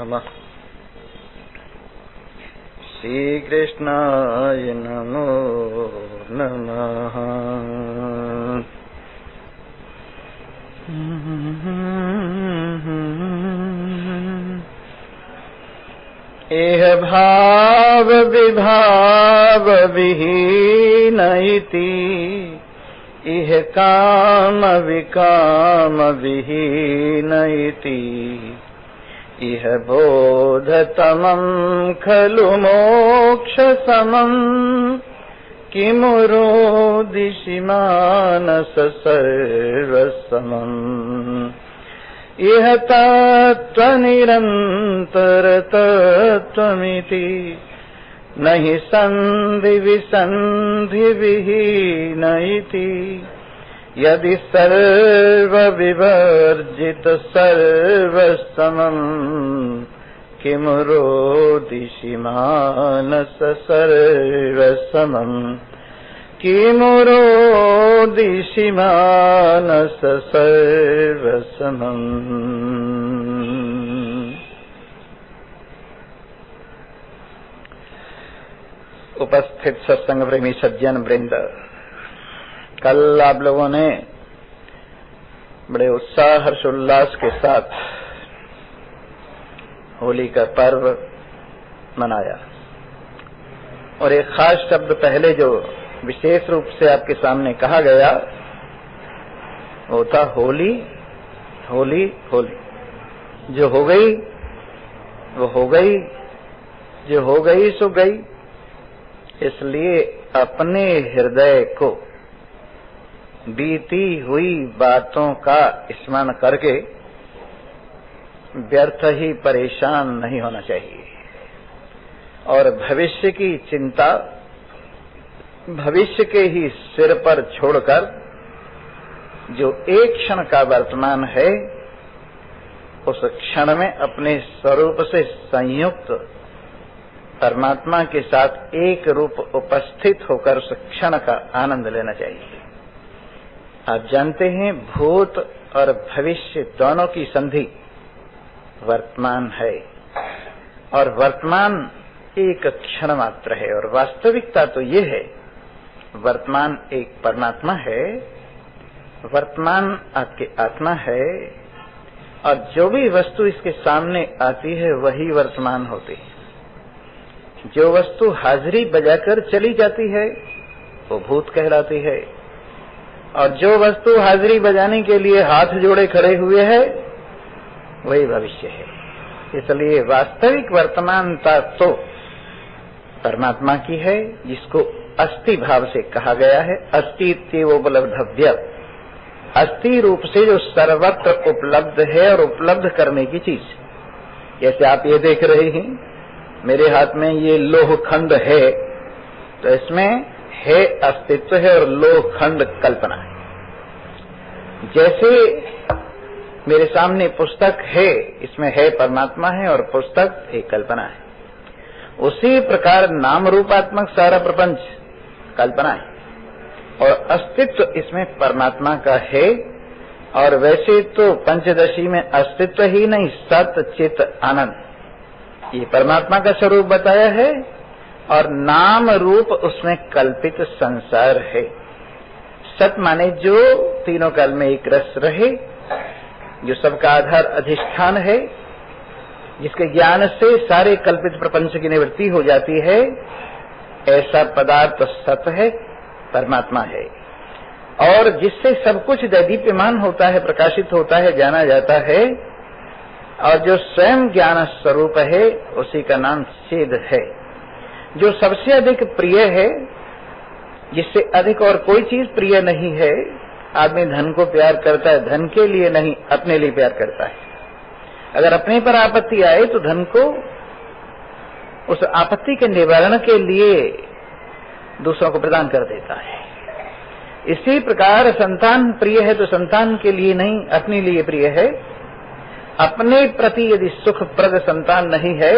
नमः। श्रीकृष्णाय नमो नमः। एह भाव विभाव विहीन इति, इह काम विकाम विहीन इति, इह बोधतमं खलु मोक्ष समं, किमु रोदिषि मानस सर्वसमम्। इह तत्त्वनिरन्तर तत्त्वमिति, नहि सन्धि विसन्धि विहीन इति, यदि सर्वविवर्जित सर्वसमम्, किमु रोदिषि मानस सर्वसमम्। किमु रोदिषि मानस सर्वसमम्। उपस्थित सत्संग प्रेमी सज्जन वृंद, कल आप लोगों ने बड़े उत्साह हर्षोल्लास के साथ होली का पर्व मनाया और एक खास शब्द पहले जो विशेष रूप से आपके सामने कहा गया वो था होली होली होली। जो हो गई वो हो गई, जो हो गई सो गई। इसलिए अपने हृदय को बीती हुई बातों का स्मरण करके व्यर्थ ही परेशान नहीं होना चाहिए और भविष्य की चिंता भविष्य के ही सिर पर छोड़कर जो एक क्षण का वर्तमान है उस क्षण में अपने स्वरूप से संयुक्त परमात्मा के साथ एक रूप उपस्थित होकर उस क्षण का आनंद लेना चाहिए। आप जानते हैं भूत और भविष्य दोनों की संधि वर्तमान है और वर्तमान एक क्षण मात्र है और वास्तविकता तो ये है वर्तमान एक परमात्मा है, वर्तमान आपकी आत्मा है और जो भी वस्तु इसके सामने आती है वही वर्तमान होती है। जो वस्तु हाजिरी बजाकर चली जाती है वो भूत कहलाती है और जो वस्तु हाजिरी बजाने के लिए हाथ जोड़े खड़े हुए है वही भविष्य है। इसलिए वास्तविक वर्तमानता तो परमात्मा की है जिसको अस्थि भाव से कहा गया है। अस्तित्वोपलब्धव्य, अस्थि रूप से जो सर्वत्र उपलब्ध है और उपलब्ध करने की चीज। जैसे आप ये देख रहे हैं मेरे हाथ में ये लोह खंड है तो इसमें है अस्तित्व है और लोह खंड कल्पना है। जैसे मेरे सामने पुस्तक है इसमें है परमात्मा है और पुस्तक एक कल्पना है। उसी प्रकार नाम रूपात्मक सारा प्रपंच कल्पना है और अस्तित्व इसमें परमात्मा का है। और वैसे तो पंचदशी में अस्तित्व ही नहीं सत चित आनंद ये परमात्मा का स्वरूप बताया है और नाम रूप उसमें कल्पित संसार है। सत माने जो तीनों काल में एक रस रहे, जो सबका आधार अधिष्ठान है, जिसके ज्ञान से सारे कल्पित प्रपंच की निवृत्ति हो जाती है, ऐसा पदार्थ सत है, परमात्मा है। और जिससे सब कुछ दैदीप्यमान होता है, प्रकाशित होता है, जाना जाता है और जो स्वयं ज्ञान स्वरूप है उसी का नाम चेद है। जो सबसे अधिक प्रिय है, जिससे अधिक और कोई चीज प्रिय नहीं है। आदमी धन को प्यार करता है, धन के लिए नहीं अपने लिए प्यार करता है। अगर अपने पर आपत्ति आए तो धन को उस आपत्ति के निवारण के लिए दूसरों को प्रदान कर देता है। इसी प्रकार संतान प्रिय है तो संतान के लिए नहीं अपने लिए प्रिय है। अपने प्रति यदि सुखप्रद संतान नहीं है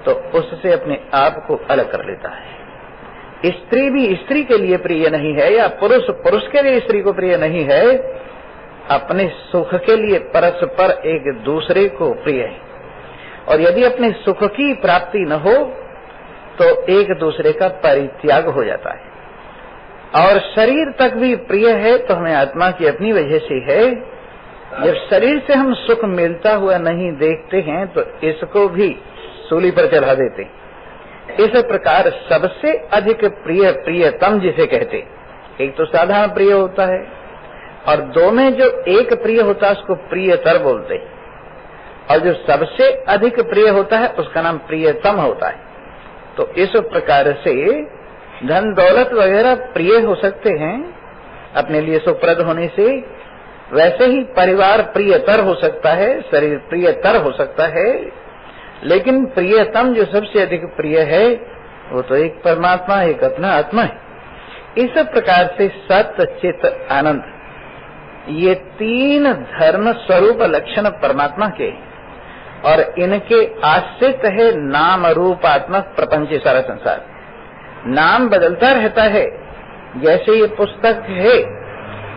तो उससे अपने आप को अलग कर लेता है। स्त्री भी स्त्री के लिए प्रिय नहीं है या पुरुष पुरुष के लिए स्त्री को प्रिय नहीं है, अपने सुख के लिए परस्पर एक दूसरे को प्रिय है। और यदि अपने सुख की प्राप्ति न हो तो एक दूसरे का परित्याग हो जाता है। और शरीर तक भी प्रिय है तो हमें आत्मा की अपनी वजह से है। जब शरीर से हम सुख मिलता हुआ नहीं देखते हैं तो इसको भी सूली पर चढ़ा देते। इस प्रकार सबसे अधिक प्रिय प्रियतम जिसे कहते, एक तो साधारण प्रिय होता है और दो में जो एक प्रिय होता है उसको प्रियतर बोलते, और जो सबसे अधिक प्रिय होता है उसका नाम प्रियतम होता है। तो इस प्रकार से धन दौलत वगैरह प्रिय हो सकते हैं अपने लिए सुखप्रद होने से, वैसे ही परिवार प्रियतर हो सकता है, शरीर प्रियतर हो सकता है, लेकिन प्रियतम जो सबसे अधिक प्रिय है वो तो एक परमात्मा, एक अपना आत्मा है। इस प्रकार से सत्य चित आनंद, ये तीन धर्म स्वरूप लक्षण परमात्मा के, और इनके आश्रित है नाम रूपात्मक प्रपंच सारा संसार। नाम बदलता रहता है, जैसे ये पुस्तक है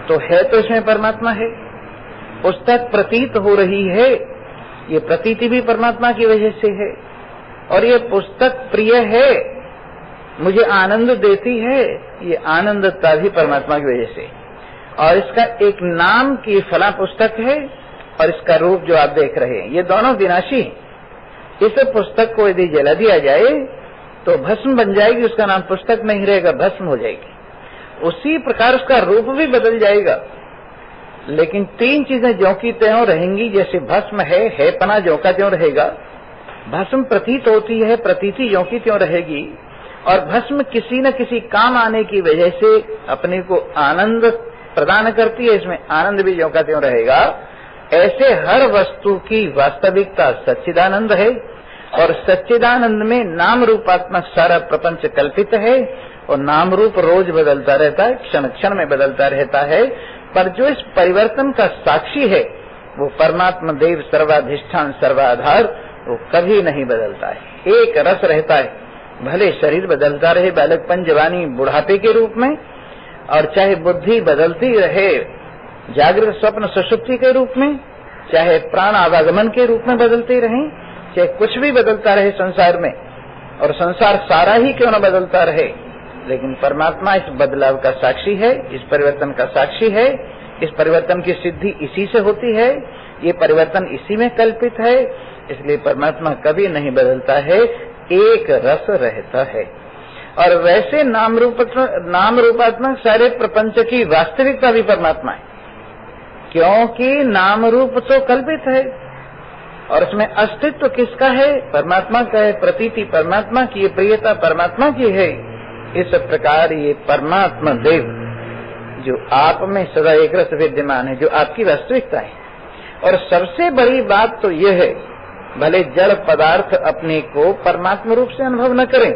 तो इसमें परमात्मा है, पुस्तक प्रतीत हो रही है, ये प्रतीति भी परमात्मा की वजह से है, और ये पुस्तक प्रिय है, मुझे आनंद देती है, ये आनंदता भी परमात्मा की वजह से। और इसका एक नाम की फला पुस्तक है और इसका रूप जो आप देख रहे हैं, ये दोनों विनाशी हैं। इस पुस्तक को यदि जला दिया जाए तो भस्म बन जाएगी, उसका नाम पुस्तक नहीं रहेगा, भस्म हो जाएगी। उसी प्रकार उसका रूप भी बदल जाएगा, लेकिन तीन चीजें ज्यों की त्यों रहेंगी। जैसे भस्म है पना ज्यों का त्यों रहेगा, भस्म प्रतीत होती है, प्रतीति ज्यों की त्यों रहेगी, और भस्म किसी न किसी काम आने की वजह से अपने को आनंद प्रदान करती है, इसमें आनंद भी ज्यों का त्यों रहेगा। ऐसे हर वस्तु की वास्तविकता सच्चिदानंद है, और सच्चिदानंद में नाम रूपात्मक सारा प्रपंच कल्पित है, और नाम रूप रोज बदलता रहता है, क्षण क्षण में बदलता रहता है, पर जो इस परिवर्तन का साक्षी है वो परमात्मा देव सर्वाधिष्ठान सर्वाधार, वो कभी नहीं बदलता है, एक रस रहता है। भले शरीर बदलता रहे, बालकपन जवानी बुढ़ापे के रूप में, और चाहे बुद्धि बदलती रहे जागृत स्वप्न सुषुप्ति के रूप में, चाहे प्राण आवागमन के रूप में बदलते रहे, चाहे कुछ भी बदलता रहे संसार में, और संसार सारा ही क्यों न बदलता रहे, लेकिन परमात्मा इस बदलाव का साक्षी है, इस परिवर्तन का साक्षी है। इस परिवर्तन की सिद्धि इसी से होती है, ये परिवर्तन इसी में कल्पित है, इसलिए परमात्मा कभी नहीं बदलता है, एक रस रहता है। और वैसे नाम रूपात्मक सारे प्रपंच की वास्तविकता भी परमात्मा है, क्योंकि नाम रूप तो कल्पित है और उसमें अस्तित्व किसका है, परमात्मा का है, प्रतीति परमात्मा की, प्रियता परमात्मा की है। इस प्रकार ये परमात्मा देव जो आप में सदा एक रस विद्यमान है, जो आपकी वास्तविकता है। और सबसे बड़ी बात तो ये है, भले जड़ पदार्थ अपने को परमात्मा रूप से अनुभव न करें,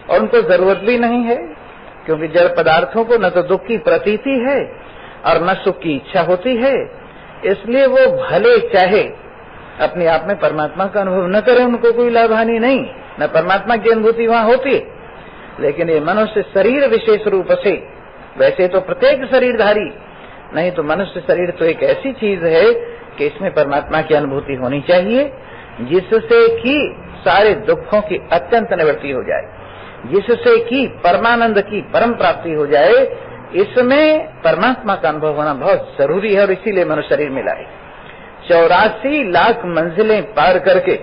और उनको जरूरत भी नहीं है, क्योंकि जड़ पदार्थों को न तो दुख की प्रतीति है और न सुख की इच्छा होती है, इसलिए वो भले चाहे अपने आप में परमात्मा का अनुभव न करें, उनको कोई लाभ हानि नहीं, न परमात्मा की अनुभूति वहाँ होती है। लेकिन ये मनुष्य शरीर विशेष रूप से, वैसे तो प्रत्येक शरीरधारी, नहीं तो मनुष्य शरीर तो एक ऐसी चीज है कि इसमें परमात्मा की अनुभूति होनी चाहिए, जिससे कि सारे दुखों की अत्यंत निवृत्ति हो जाए, जिससे कि परमानंद की परम प्राप्ति हो जाए। इसमें परमात्मा का अनुभव होना बहुत जरूरी है, और इसीलिए मनुष्य शरीर मिला है। 84 लाख मंजिलें पार करके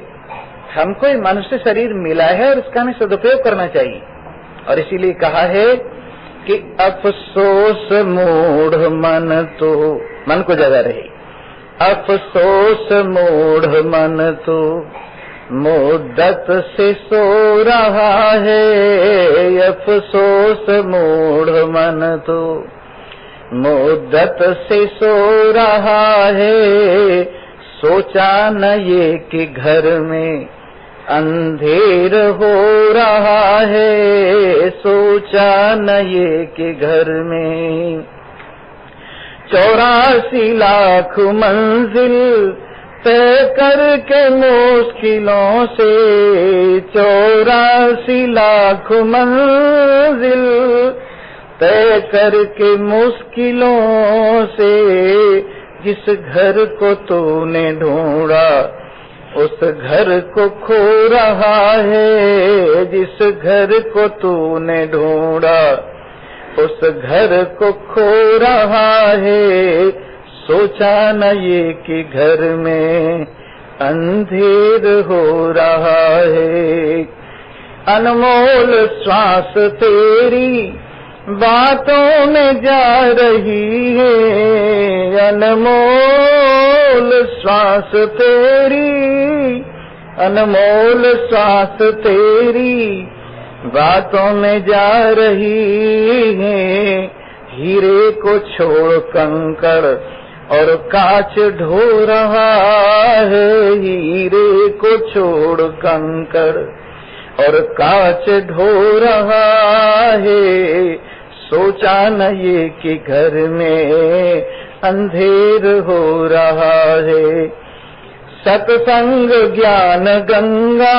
हमको मनुष्य शरीर मिला है, और इसका हमें सदुपयोग करना चाहिए। और इसीलिए कहा है कि अफसोस मूढ़ मन तो, मन को जगा रहे, अफसोस मूढ़ मन तो मुद्दत से सो रहा है, अफसोस मूढ़ मन तो मुद्दत से सो रहा है, सोचा न ये कि घर में अंधेर हो रहा है, सोचा न ये कि घर में 84 लाख मंजिल तय करके मुश्किलों से, 84 लाख मंजिल तय करके मुश्किलों से, जिस घर को तूने ढूंढा उस घर को खो रहा है जिस घर को तूने ढूंढा, उस घर को खो रहा है। सोचा न ये कि घर में अंधेर हो रहा है। अनमोल श्वास तेरी बातों में जा रही है, अनमोल श्वास तेरी, अनमोल श्वास तेरी बातों में जा रही है। हीरे को छोड़ कंकड़ और कांच ढो रहा है, हीरे को छोड़ कंकड़ और कांच ढो रहा है। सोचा न ये कि घर में अंधेर हो रहा है। सत्संग ज्ञान गंगा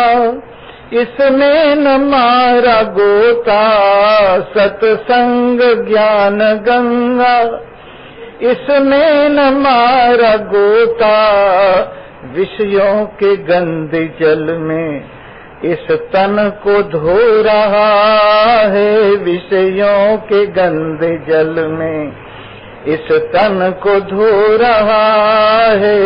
इसमें न मारा गोता, सत्संग ज्ञान गंगा इसमें न मारा गोता। विषयों के गंदे जल में इस तन को धो रहा है, विषयों के गंदे जल में इस तन को धो रहा है।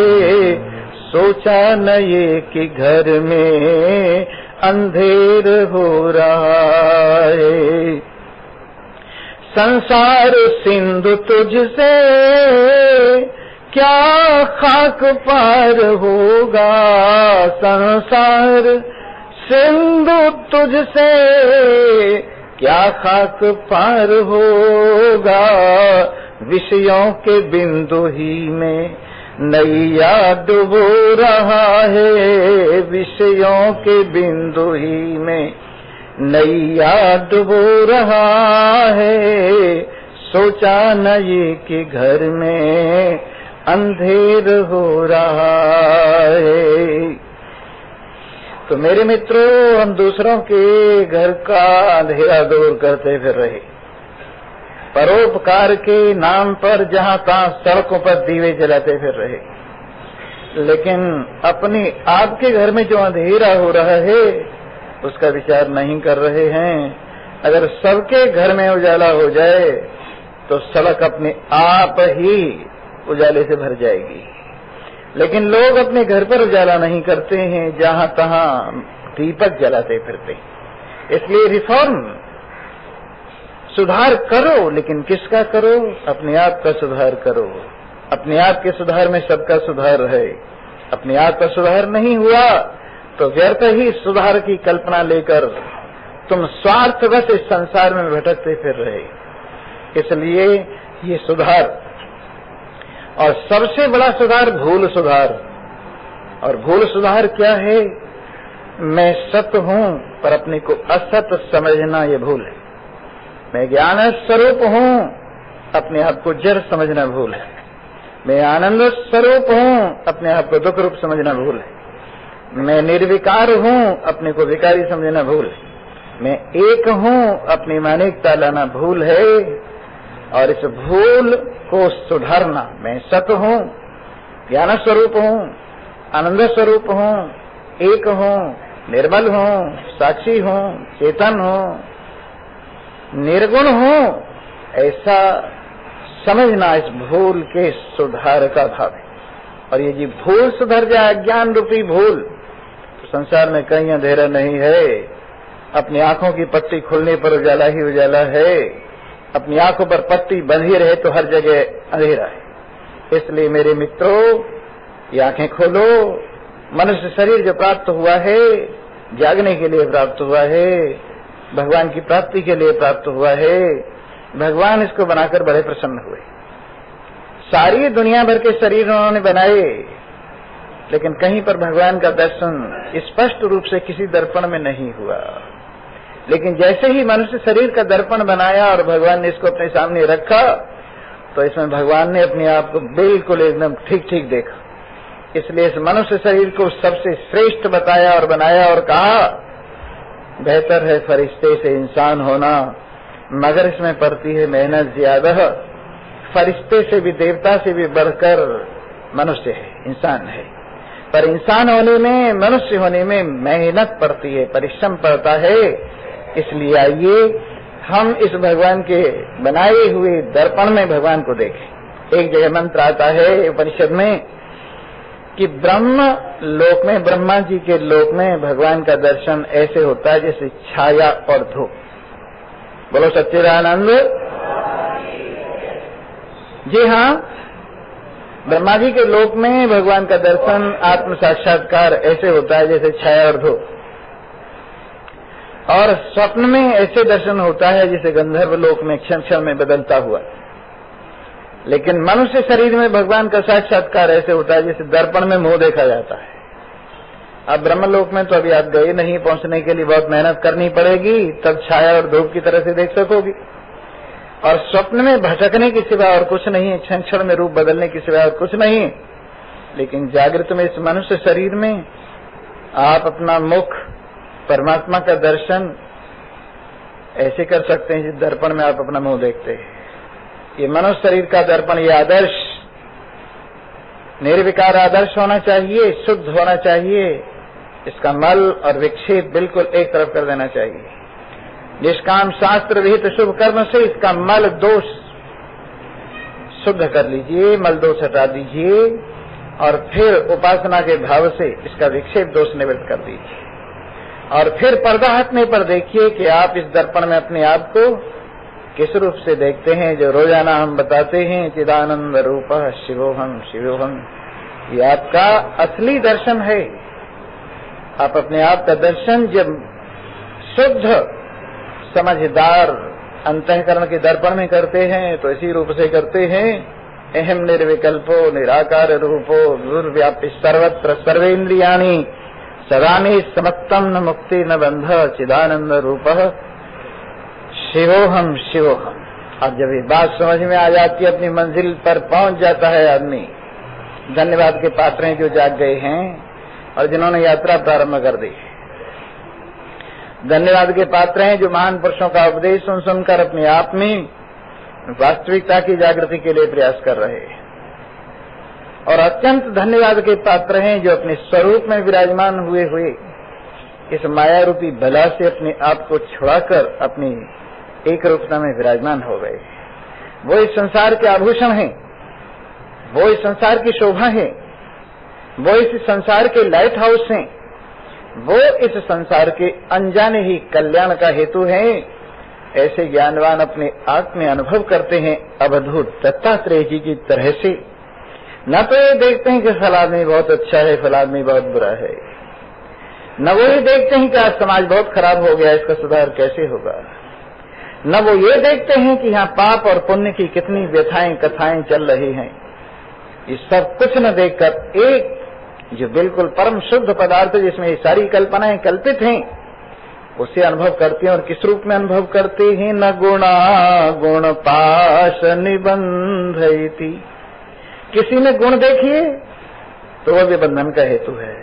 सोचा न ये कि घर में अंधेर हो रहा है। संसार सिंधु तुझसे क्या खाक पार होगा, संसार सिंधु तुझसे क्या खाक पार होगा। विषयों के बिंदु ही में नैया डुबो रहा है, विषयों के बिंदु ही में नैया डुबो रहा है। सोचा न ये कि घर में अंधेर हो रहा है। तो मेरे मित्रों, हम दूसरों के घर का अंधेरा दूर करते फिर रहे, परोपकार के नाम पर जहाँ तहाँ सड़कों पर दीवे जलाते फिर रहे, लेकिन अपने आपके घर में जो अंधेरा हो रहा है उसका विचार नहीं कर रहे हैं। अगर सबके घर में उजाला हो जाए तो सड़क अपने आप ही उजाले से भर जाएगी, लेकिन लोग अपने घर पर उजाला नहीं करते हैं, जहाँ तहाँ दीपक जलाते फिरते। इसलिए रिफॉर्म, सुधार करो, लेकिन किसका करो? अपने आप का सुधार करो। अपने आप के सुधार में सबका सुधार है। अपने आप का सुधार नहीं हुआ तो व्यर्थ ही सुधार की कल्पना लेकर तुम स्वार्थवश इस संसार में भटकते फिर रहे। इसलिए ये सुधार, और सबसे बड़ा सुधार भूल सुधार। और भूल सुधार क्या है? मैं सत्य हूँ पर अपने को असत समझना, ये भूल है। मैं ज्ञान स्वरूप हूँ, अपने आप को जड़ समझना भूल है। मैं आनंद स्वरूप हूँ, अपने आप को दुख रूप समझना भूल है। मैं निर्विकार हूँ, अपने को विकारी समझना भूल है। मैं एक हूँ, अपनी मानिकता लाना भूल है। और इस भूल को सुधारना, मैं सत्य हूँ, ज्ञान स्वरूप हूँ, आनंद स्वरूप हूँ, एक हूँ, निर्मल हूँ, साक्षी हूँ, चेतन हूँ, निर्गुण हूँ, ऐसा समझना इस भूल के सुधार का भाव है। और ये जी भूल सुधर जाए, अज्ञान रूपी भूल, तो संसार में कहीं अंधेरा नहीं है। अपनी आंखों की पट्टी खुलने पर उजाला ही उजाला है। अपनी आंखों पर पट्टी बंधी रहे तो हर जगह अंधेरा है। इसलिए मेरे मित्रों, ये आंखें खोलो। मनुष्य शरीर जो प्राप्त हुआ है जागने के लिए प्राप्त हुआ है, भगवान की प्राप्ति के लिए प्राप्त हुआ है। भगवान इसको बनाकर बड़े प्रसन्न हुए। सारी दुनिया भर के शरीर उन्होंने बनाए, लेकिन कहीं पर भगवान का दर्शन स्पष्ट रूप से किसी दर्पण में नहीं हुआ। लेकिन जैसे ही मनुष्य शरीर का दर्पण बनाया और भगवान ने इसको अपने सामने रखा, तो इसमें भगवान ने अपने आप को बिल्कुल एकदम ठीक ठीक देखा। इसलिए इस मनुष्य शरीर को सबसे श्रेष्ठ बताया और बनाया और कहा, बेहतर है फरिश्ते से इंसान होना, मगर इसमें पड़ती है मेहनत ज्यादा। फरिश्ते से भी, देवता से भी बढ़कर मनुष्य है, इंसान है। पर इंसान होने में, मनुष्य होने में मेहनत पड़ती है, परिश्रम पड़ता है। इसलिए आइए हम इस भगवान के बनाए हुए दर्पण में भगवान को देखें। एक जगह मंत्र आता है उपनिषद में कि ब्रह्म लोक में, ब्रह्मा जी के लोक में भगवान का दर्शन ऐसे होता है जैसे छाया और धूप। बोलो सच्चिदानंद। जी हाँ, ब्रह्मा जी के लोक में भगवान का दर्शन, आत्म साक्षात्कार ऐसे होता है जैसे छाया और धूप। और स्वप्न में ऐसे दर्शन होता है जैसे गंधर्व लोक में क्षण क्षण में बदलता हुआ। लेकिन मनुष्य शरीर में भगवान का साक्षात्कार ऐसे होता है जैसे दर्पण में मुंह देखा जाता है। अब ब्रह्मलोक में तो अभी आप गए नहीं, पहुंचने के लिए बहुत मेहनत करनी पड़ेगी, तब छाया और धूप की तरह से देख सकोगी। और स्वप्न में भटकने की सिवा और कुछ नहीं है, क्षण क्षण में रूप बदलने की सिवा और कुछ नहीं है। लेकिन जागृत में, इस मनुष्य शरीर में आप अपना मुख, परमात्मा का दर्शन ऐसे कर सकते हैं जिस दर्पण में आप अपना मुंह देखते हैं। ये मनुष्य शरीर का दर्पण, ये आदर्श निर्विकार आदर्श होना चाहिए, शुद्ध होना चाहिए। इसका मल और विक्षेप बिल्कुल एक तरफ कर देना चाहिए। निष्काम शास्त्र विहित शुभ कर्म से इसका मल दोष शुद्ध कर लीजिए, मल दोष हटा दीजिए और फिर उपासना के भाव से इसका विक्षेप दोष निवृत्त कर दीजिए। और फिर पर्दा हटने पर देखिए कि आप इस दर्पण में अपने आप को किस रूप से देखते हैं, जो रोजाना हम बताते हैं, चिदानंद रूप शिवोहम शिवोहम। ये आपका असली दर्शन है। आप अपने आप का दर्शन जब शुद्ध समझदार अंतःकरण के दर्पण में करते हैं तो इसी रूप से करते हैं। अहम निर्विकल्पो निराकार रूपो दुर्व्यापी सर्वत्र सर्वेन्द्रियाणि सदा में समत्तम न मुक्ति न बंध चिदानंद रूप शिवोहम शिवोहम। अब जब ये बात समझ में आ जाती है, अपनी मंजिल पर पहुंच जाता है आदमी। धन्यवाद के पात्र हैं जो जाग गए हैं और जिन्होंने यात्रा प्रारंभ कर दी। धन्यवाद के पात्र हैं जो महान पुरुषों का उपदेश सुन सुनकर अपने आप में वास्तविकता की जागृति के लिए प्रयास कर रहे हैं। और अत्यंत धन्यवाद के पात्र हैं जो अपने स्वरूप में विराजमान हुए हुए इस माया रूपी बला से अपने आप को छुड़ाकर अपनी एक रूपता में विराजमान हो गए। वो इस संसार के आभूषण हैं, वो इस संसार की शोभा है, वो इस संसार के लाइट हाउस हैं, वो इस संसार के अनजाने ही कल्याण का हेतु हैं। ऐसे ज्ञानवान अपने आत्म में अनुभव करते हैं अवधूत दत्तात्रेय जी की तरह से। न तो ये देखते हैं कि फला आदमी बहुत अच्छा है, फला आदमी बहुत बुरा है, न वो ये देखते हैं कि आज समाज बहुत खराब हो गया, इसका सुधार कैसे होगा, न वो ये देखते हैं कि यहाँ पाप और पुण्य की कितनी व्यथाएं कथाएं चल रही हैं। ये सब कुछ न देखकर एक जो बिल्कुल परम शुद्ध पदार्थ जिसमें ये सारी कल्पनाएं कल्पित हैं उसे अनुभव करते हैं। और किस रूप में अनुभव करते हैं? न गुणा गुण पाश निबंधयति। किसी ने गुण देखिए तो वह भी बंधन का हेतु है।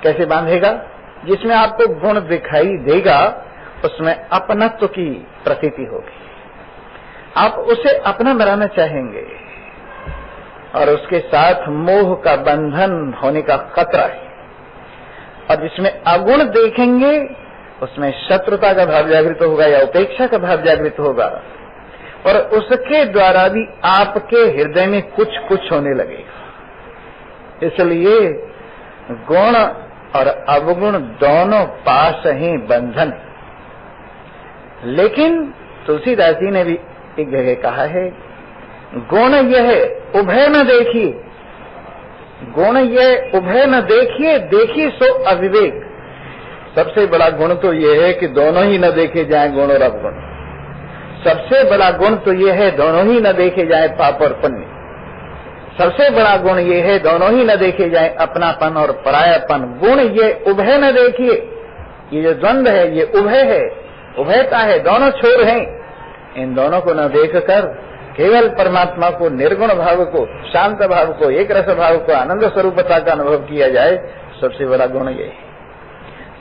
कैसे बांधेगा? जिसमें आपको गुण दिखाई देगा उसमें अपनत्व की प्रतीति होगी, आप उसे अपना बनाना चाहेंगे और उसके साथ मोह का बंधन होने का खतरा है। और जिसमें अगुण देखेंगे उसमें शत्रुता का भाव जागृत होगा या उपेक्षा का भाव जागृत होगा और उसके द्वारा भी आपके हृदय में कुछ कुछ होने लगेगा। इसलिए गुण और अवगुण दोनों पास ही बंधन। लेकिन तुलसीदास जी ने भी एक जगह कहा है, गुण यह उभय न देखिए, गुण यह उभय न देखिए, देखिए सो अविवेक। सबसे बड़ा गुण तो यह है कि दोनों ही न देखे जाएं, गुण और अवगुण। सबसे बड़ा गुण तो यह है दोनों ही न देखे जाएं, पाप और पुण्य। सबसे बड़ा गुण यह है दोनों ही न देखे जाएं, अपनापन और परायापन। गुण ये उभय न देखिए, ये जो द्वंद्व है ये उभय है, उभयता है, दोनों छोर हैं। इन दोनों को न देखकर केवल परमात्मा को, निर्गुण भाव को, शांत भाव को, एक रस भाव को, आनंद स्वरूपता का अनुभव किया जाए, सबसे बड़ा गुण यही है।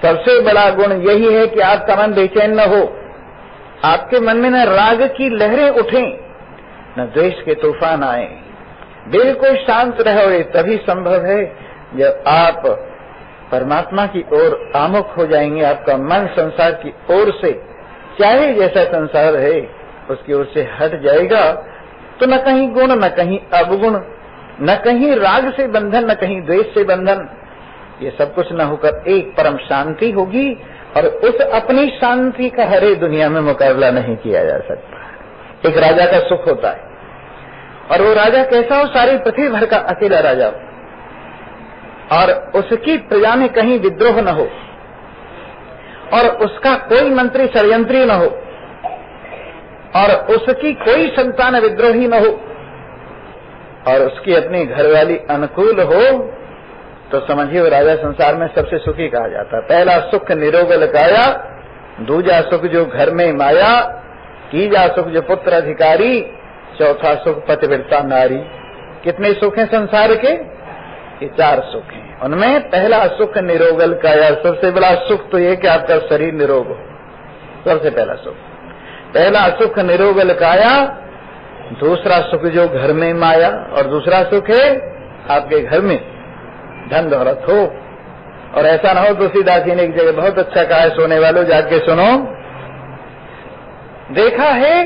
सबसे बड़ा गुण यही है कि आपका मन बेचैन न हो, आपके मन में न राग की लहरें उठें, न द्वेष के तूफान आए, बिल्कुल शांत रहे। और ये तभी संभव है जब आप परमात्मा की ओर आमुख हो जाएंगे, आपका मन संसार की ओर से, चाहे जैसा संसार है उसकी ओर से हट जाएगा, तो न कहीं गुण, न कहीं अवगुण, न कहीं राग से बंधन, न कहीं द्वेष से बंधन, ये सब कुछ न होकर एक परम शांति होगी। और उस अपनी शांति का हरे दुनिया में मुकाबला नहीं किया जा सकता। एक राजा का सुख होता है, और वो राजा कैसा हो, सारी पृथ्वी भर का अकेला राजा हो, और उसकी प्रजा में कहीं विद्रोह न हो, और उसका कोई मंत्री षड्यंत्री न हो, और उसकी कोई संतान विद्रोही न हो, और उसकी अपनी घरवाली अनुकूल हो, तो समझिए वो राजा संसार में सबसे सुखी कहा जाता है। पहला सुख निरोगल काया, दूजा सुख जो घर में माया, तीजा सुख जो पुत्र अधिकारी, चौथा सुख पतिव्रता नारी। कितने सुख हैं संसार के? ये 4 सुख हैं। उनमें पहला सुख निरोगल काया, सबसे बड़ा सुख तो ये कि आपका शरीर निरोग हो, सबसे पहला सुख। पहला सुख निरोगल काया, दूसरा सुख जो घर में माया, और दूसरा सुख है आपके घर में धन दौलत हो। और ऐसा ना हो, तुलसीदास जी ने एक जगह बहुत अच्छा कहा है, सोने वालों जाके सुनो। देखा है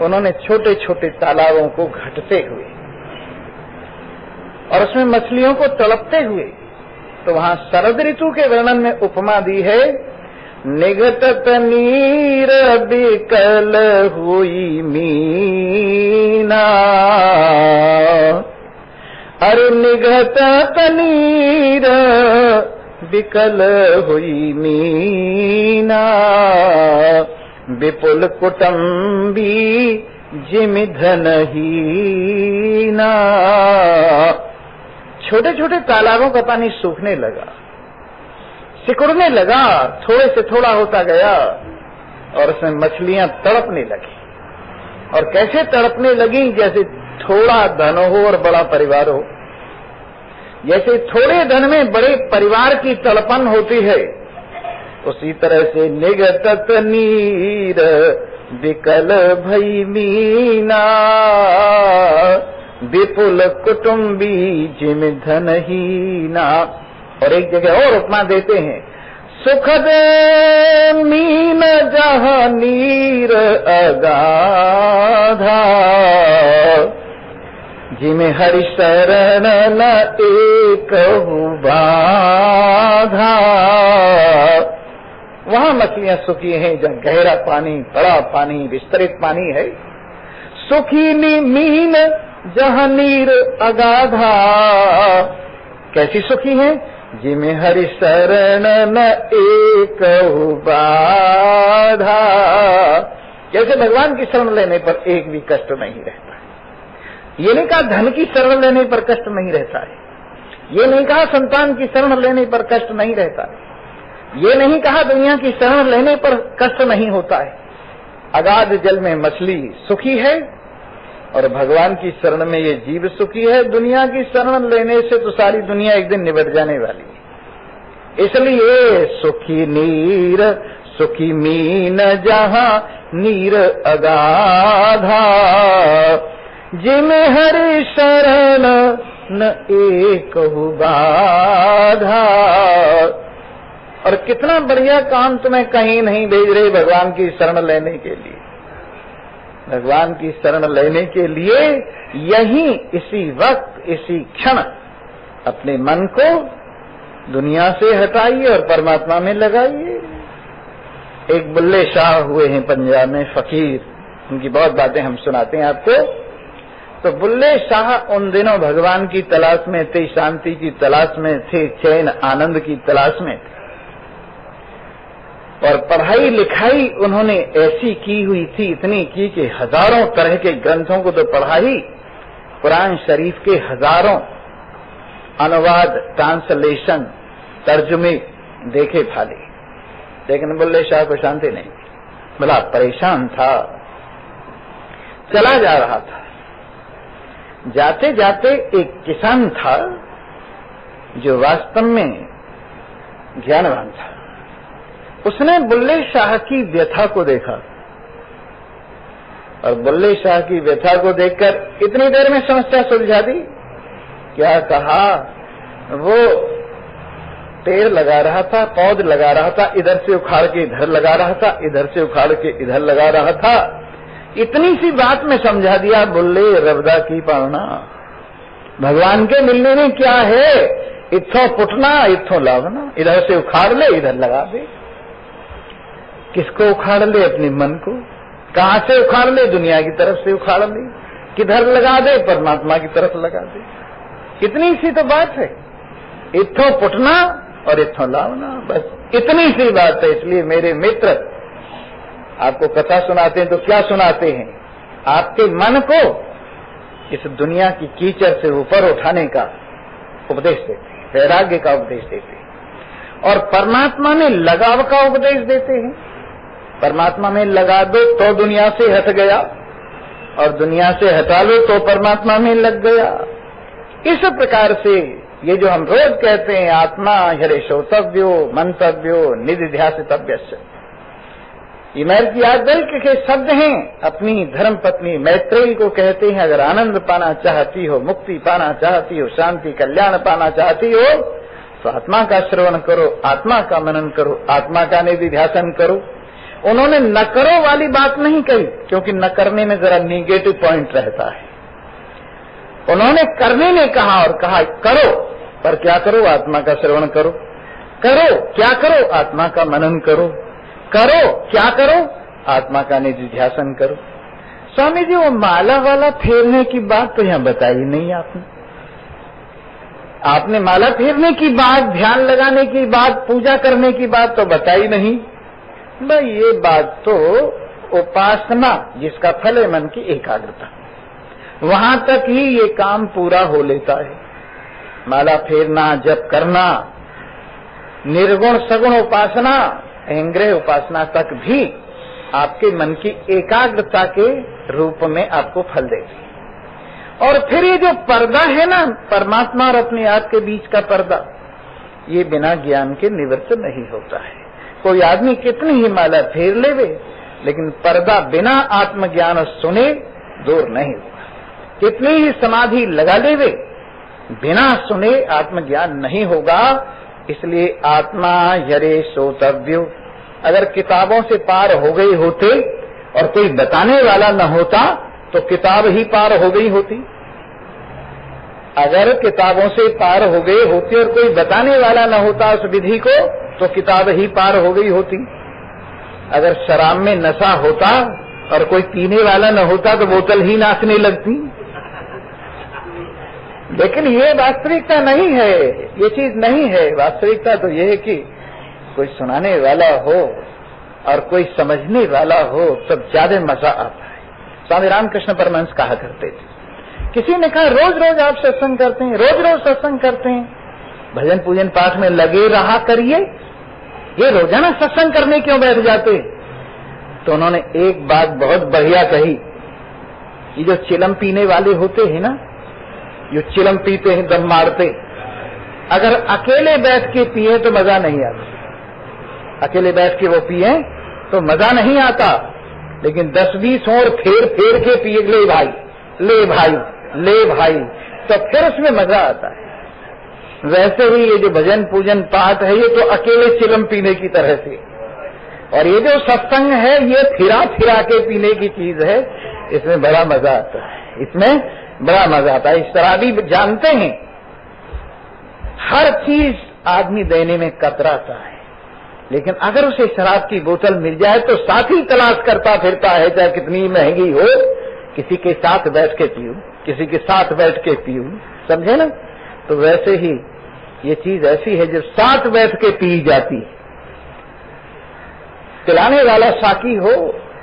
उन्होंने छोटे छोटे तालाबों को घटते हुए और उसमें मछलियों को तड़पते हुए, तो वहां शरद ऋतु के वर्णन में उपमा दी है, निघटत नीर बिकल हुई मीना, अरे निघटत नीर बिकल हुई मीना, विपुल कुटुंबी जिमि धनहीना। छोटे छोटे तालाबों का पानी सूखने लगा, सिकुड़ने लगा, थोड़े से थोड़ा होता गया, और उसमें मछलियां तड़पने लगी। और कैसे तड़पने लगी? जैसे थोड़ा धन हो और बड़ा परिवार हो, जैसे थोड़े धन में बड़े परिवार की तड़पन होती है, उसी तरह से निघटत नीर बिकल भई मीना, विपुल कुटुंबी जिमि धनहीना। और एक जगह और उपमा देते हैं, सुखद मीन जहाँ नीर अगाधा, जिमि हरि शरण न एकहु बाधा। वहां मछलियां सुखी हैं जहाँ गहरा पानी, बड़ा पानी, विस्तृत पानी है। सुखी मीन जहाँ नीर अगाधा, कैसी सुखी है? जिमि हरि शरण न एकहु बाधा। जैसे भगवान की शरण लेने पर एक भी कष्ट नहीं रहता है। ये नहीं कहा धन की शरण लेने पर कष्ट नहीं रहता है, ये नहीं कहा संतान की शरण लेने पर कष्ट नहीं रहता है, ये नहीं कहा दुनिया की शरण लेने पर कष्ट नहीं होता है। अगाध जल में मछली सुखी है और भगवान की शरण में ये जीव सुखी है। दुनिया की शरण लेने से तो सारी दुनिया एक दिन निबट जाने वाली है। इसलिए सुखी नीर, सुखी मीन जहाँ नीर अगाधा, जिमि हरि शरण न एकहु बाधा। और कितना बढ़िया काम तुम्हें कहीं नहीं भेज रहे भगवान की शरण लेने के लिए। भगवान की शरण लेने के लिए यहीं इसी वक्त, इसी क्षण अपने मन को दुनिया से हटाइए और परमात्मा में लगाइए। एक बुल्ले शाह हुए हैं पंजाब में, फकीर, उनकी बहुत बातें हम सुनाते हैं आपको। तो बुल्ले शाह उन दिनों भगवान की तलाश में थे, शांति की तलाश में थे, चैन आनंद की तलाश में थे। और पढ़ाई लिखाई उन्होंने ऐसी की हुई थी, इतनी की कि हजारों तरह के ग्रंथों को तो पढ़ा ही, कुरान शरीफ के हजारों अनुवाद, ट्रांसलेशन, तर्जुमे देखे भाले, लेकिन बुल्ले शाह को शांति नहीं, बड़ा परेशान था, चला जा रहा था। जाते जाते एक किसान था जो वास्तव में ज्ञानवान था। उसने बुल्ले शाह की व्यथा को देखा और बुल्ले शाह की व्यथा को देखकर इतनी देर में समस्या सुलझा दी। क्या कहा? वो पेड़ लगा रहा था, पौध लगा रहा था, इधर से उखाड़ के इधर लगा रहा था, इधर से उखाड़ के इधर लगा रहा था। इतनी सी बात में समझा दिया, बोले रबदा की पावना, भगवान के मिलने में क्या है, इथों पुटना इथों लावना, इधर से उखाड़ ले इधर लगा दे। किसको उखाड़ ले? अपने मन को। कहां से उखाड़ ले? दुनिया की तरफ से उखाड़ ले। किधर लगा दे? परमात्मा की तरफ लगा दे। कितनी सी तो बात है, इथों पुटना और इथों लावना, बस इतनी सी बात है। इसलिए मेरे मित्र, आपको कथा सुनाते हैं तो क्या सुनाते हैं? आपके मन को इस दुनिया की कीचड़ से ऊपर उठाने का उपदेश देते हैं, वैराग्य का उपदेश देते हैं, और परमात्मा में लगाव का उपदेश देते हैं। परमात्मा में लगा दो तो दुनिया से हट गया, और दुनिया से हटा लो तो परमात्मा में लग गया। इस प्रकार से ये जो हम रोज कहते हैं, आत्मा हरे श्रोतव्यो मंतव्यो निधिध्यासितव्यस्य, ये मैत्रेयी के शब्द हैं। अपनी धर्म पत्नी मैत्रेयी को कहते हैं, अगर आनंद पाना चाहती हो, मुक्ति पाना चाहती हो, शांति कल्याण पाना चाहती हो, तो आत्मा का श्रवण करो, आत्मा का मनन करो, आत्मा का निधिध्यासन करो। उन्होंने न करो वाली बात नहीं कही, क्योंकि न करने में जरा निगेटिव पॉइंट रहता है। उन्होंने करने में कहा, और कहा करो, पर क्या करो? आत्मा का श्रवण करो। करो क्या करो? आत्मा का मनन करो। करो क्या करो? आत्मा का निधिध्यासन करो। स्वामी जी, वो माला वाला फेरने की बात तो यहाँ बताई नहीं आपने। आपने माला फेरने की बात, ध्यान लगाने की बात, पूजा करने की बात तो बताई नहीं। भाई ये बात तो उपासना, जिसका फल है मन की एकाग्रता, वहां तक ही ये काम पूरा हो लेता है। माला फेरना, जप करना, निर्गुण सगुण उपासना, अहंग्रह उपासना तक भी आपके मन की एकाग्रता के रूप में आपको फल देगी। और फिर ये जो पर्दा है ना, परमात्मा और अपने आप के बीच का पर्दा, ये बिना ज्ञान के निवृत्त नहीं होता है। कोई आदमी कितनी ही माला फेर लेवे, लेकिन पर्दा बिना आत्मज्ञान सुने दूर नहीं होगा। कितनी ही समाधि लगा लेवे, बिना सुने आत्मज्ञान नहीं होगा। इसलिए आत्मा हरे श्रोतव्यो, अगर किताबों से पार हो गई होते और कोई बताने वाला न होता तो किताब ही पार हो गई होती। अगर किताबों से पार हो गई होती और कोई बताने वाला न होता उस विधि को, तो किताब ही पार हो गई होती। अगर शराब में नशा होता और कोई पीने वाला न होता तो बोतल ही नाचने लगती। लेकिन ये वास्तविकता नहीं है, ये चीज नहीं है। वास्तविकता तो ये है कि कोई सुनाने वाला हो और कोई समझने वाला हो, तब ज्यादा मजा आता है। स्वामी रामकृष्ण परमहंस कहा करते थे, किसी ने कहा रोज रोज आप सत्संग करते हैं, रोज रोज सत्संग करते हैं, भजन पूजन पाठ में लगे रहा करिए, ये रोजाना सत्संग करने क्यों बैठ जाते? तो उन्होंने एक बात बहुत बढ़िया कही, ये जो चिलम पीने वाले होते हैं ना, जो चिलम पीते हैं, दम मारते, अगर अकेले बैठ के पिए तो मजा नहीं आता। अकेले बैठ के वो पिए तो मजा नहीं आता, लेकिन 10-20 और फेर फेर के पिए, ले भाई ले भाई ले भाई, तो फिर उसमें मजा आता है। वैसे ही ये जो भजन पूजन पाठ है, ये तो अकेले चिलम पीने की तरह से, और ये जो सत्संग है ये फिरा फिरा के पीने की चीज है। इसमें बड़ा मजा आता है, इसमें बड़ा मजा आता है। इस तरह भी जानते हैं, हर चीज आदमी देने में कतराता है, लेकिन अगर उसे शराब की बोतल मिल जाए तो साथ ही तलाश करता फिरता है, चाहे कितनी महंगी हो, किसी के साथ बैठ के पीऊं, किसी के साथ बैठ के पीऊं, समझे ना? तो वैसे ही ये चीज ऐसी है जब साथ बैठ के पी जाती। पिलाने वाला साकी हो,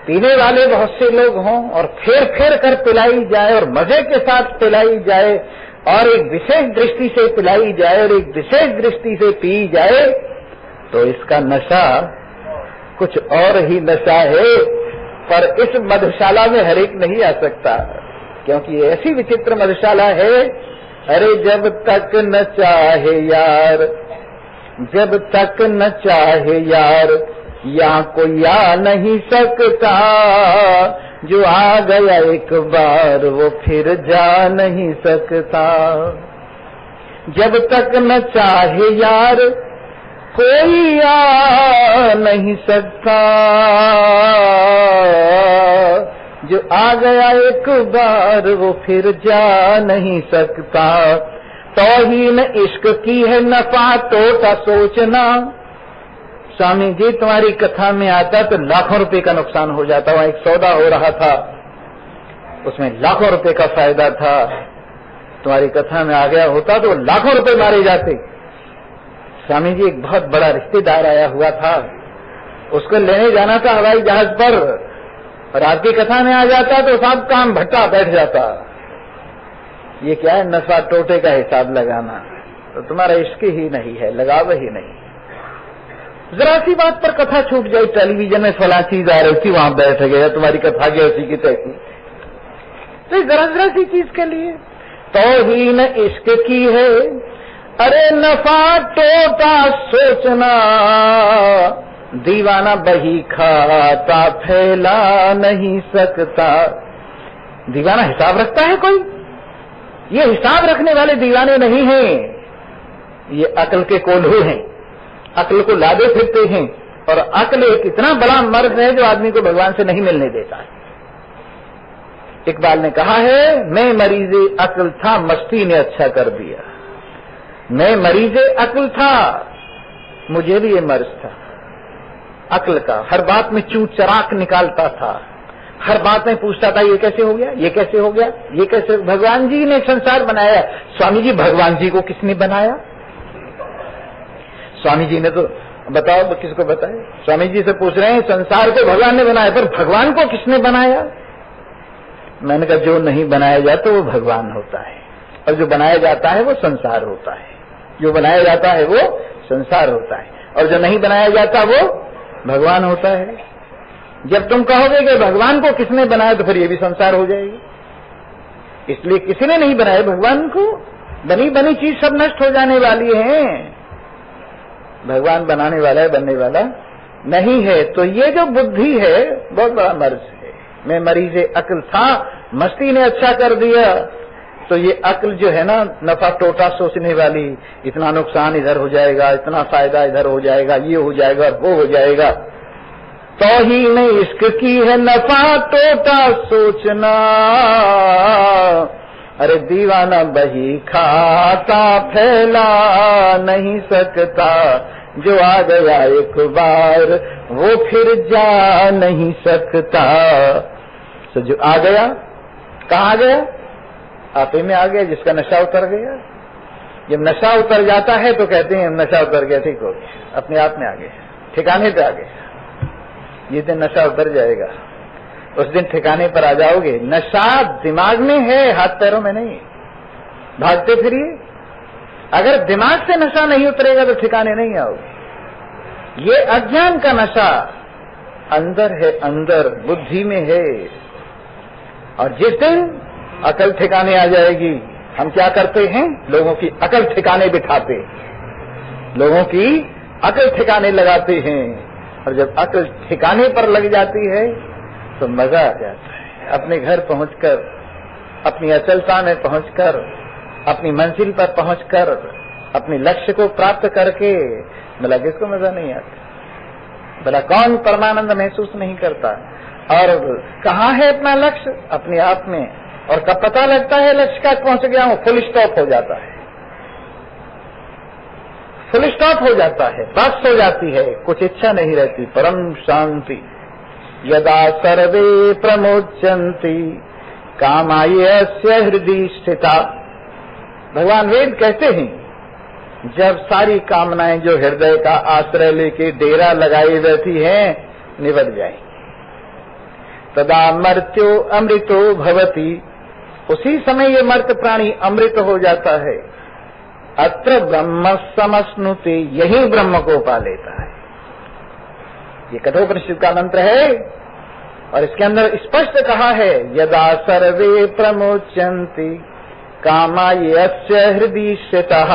पीने वाले बहुत से लोग हों, और फेर फेर कर पिलाई जाए और मजे के साथ पिलाई जाए, और एक विशेष दृष्टि से पिलाई जाए और एक विशेष दृष्टि से पी जाए, तो इसका नशा कुछ और ही नशा है। पर इस मधुशाला में हर एक नहीं आ सकता, क्योंकि ऐसी विचित्र मधुशाला है। अरे जब तक न चाहे यार, जब तक न चाहे यार, यहाँ कोई आ नहीं सकता, जो आ गया एक बार वो फिर जा नहीं सकता। जब तक न चाहे यार कोई आ नहीं सकता। जो आ गया एक बार वो फिर जा नहीं सकता। तौहीन इश्क की है नफा तोटा सोचना। स्वामी जी तुम्हारी कथा में आता तो लाखों रुपए का नुकसान हो जाता। वहां एक सौदा हो रहा था, उसमें लाखों रुपए का फायदा था। तुम्हारी कथा में आ गया होता तो लाखों रुपए मारे जाते। स्वामी जी एक बहुत बड़ा रिश्तेदार आया हुआ था, उसको लेने जाना था हवाई जहाज पर, और आपकी कथा में आ जाता तो सब काम भट्टा बैठ जाता। ये क्या है, नफा टोटे का हिसाब लगाना। तो तुम्हारा इश्क ही नहीं है, लगाव ही नहीं। जरा सी बात पर कथा छूट जाए, टेलीविजन में फला चीज आ रही थी, वहां बैठ गया, तुम्हारी कथा की ऐसी की तैसी। तो जरा सी चीज के लिए तौहीन इश्क की है। अरे नफा टोटा सोचना, दीवाना बही खाता फैला नहीं सकता। दीवाना हिसाब रखता है कोई? ये हिसाब रखने वाले दीवाने नहीं हैं, ये अक्ल के कोल्हू हैं, अक्ल को लादे फिरते हैं। और अक्ल एक इतना बड़ा मर्ज है जो आदमी को भगवान से नहीं मिलने देता है। इकबाल ने कहा है, मैं मरीजे अक्ल था मस्ती ने अच्छा कर दिया। मैं मरीजे अक्ल था, मुझे भी ये मर्ज था अक्ल का। हर बात में चूट चराक निकालता था, हर बात में पूछता था ये कैसे हो गया, ये कैसे हो गया, ये कैसे। भगवान जी ने संसार बनाया। स्वामी जी भगवान जी को किसने बनाया? स्वामी जी ने तो बताओ, किसको बताए? स्वामी जी से पूछ रहे हैं संसार को भगवान ने बनाया, पर भगवान को किसने बनाया? मैंने कहा जो नहीं बनाया जाता वो भगवान होता है, और जो बनाया जाता है वो संसार होता है। जो बनाया जाता है वो संसार होता है, और जो नहीं बनाया जाता वो भगवान होता है। जब तुम कहोगे कि भगवान को किसने बनाया, तो फिर ये भी संसार हो जाएगी। इसलिए किसी ने नहीं बनाया भगवान को। बनी बनी चीज सब नष्ट हो जाने वाली है, भगवान बनाने वाला है, बनने वाला नहीं है। तो ये जो बुद्धि है बहुत बड़ा मर्ज है। मैं मरीजे अक्ल था, मस्ती ने अच्छा कर दिया। तो ये अक्ल जो है ना, नफा टोटा सोचने वाली, इतना नुकसान इधर हो जाएगा, इतना फायदा इधर हो जाएगा, ये हो जाएगा, वो हो जाएगा। तौहीन इश्क की है नफा टोटा सोचना। अरे दीवाना बही खाता फैला नहीं सकता। जो आ गया एक बार वो फिर जा नहीं सकता। तो जो आ गया, कहाँ गया? आपे में आ गया, जिसका नशा उतर गया। जब नशा उतर जाता है तो कहते हैं नशा उतर गया, ठीक हो गया, अपने आप में आ गया, ठिकाने पे आ गया। ये दिन नशा उतर जाएगा, उस दिन ठिकाने पर आ जाओगे। नशा दिमाग में है, हाथ पैरों में नहीं। भागते फिरिए, अगर दिमाग से नशा नहीं उतरेगा तो ठिकाने नहीं आओगे। ये अज्ञान का नशा अंदर है, अंदर बुद्धि में है। और जिस दिन अकल ठिकाने आ जाएगी, हम क्या करते हैं? लोगों की अकल ठिकाने बिठाते, लोगों की अकल ठिकाने लगाते हैं। और जब अकल ठिकाने पर लग जाती है तो मजा आ जाता है। अपने घर पहुंचकर, अपनी अचलता में पहुंचकर, अपनी मंजिल पर पहुंचकर, अपने लक्ष्य को प्राप्त करके, भला किसको मजा नहीं आता? भला कौन परमानंद महसूस नहीं करता? और कहाँ है अपना लक्ष्य? अपने आप में। और कब पता लगता है लक्ष्य का पहुंच गया हूं? फुल स्टॉप हो जाता है, फुल स्टॉप हो जाता है, बस हो जाती है, कुछ इच्छा नहीं रहती। परम शांति यदा सर्वे प्रमोचन्ति कामायस्य हृदय स्थिता। भगवान वेद कहते हैं, जब सारी कामनाएं जो हृदय का आश्रय लेके डेरा लगाई रहती हैं निबट जाएंगी, तदा मर्त्यो अमृतो भवति। उसी समय ये मर्त प्राणी अमृत हो जाता है। अत्र ब्रह्म समश्नुते, यही ब्रह्म को पा लेता है। ये कठोपनिषद का मंत्र है, और इसके अंदर स्पष्ट कहा है, यदा सर्वे प्रमोचन्ति कामायस्य हृदय स्थितः।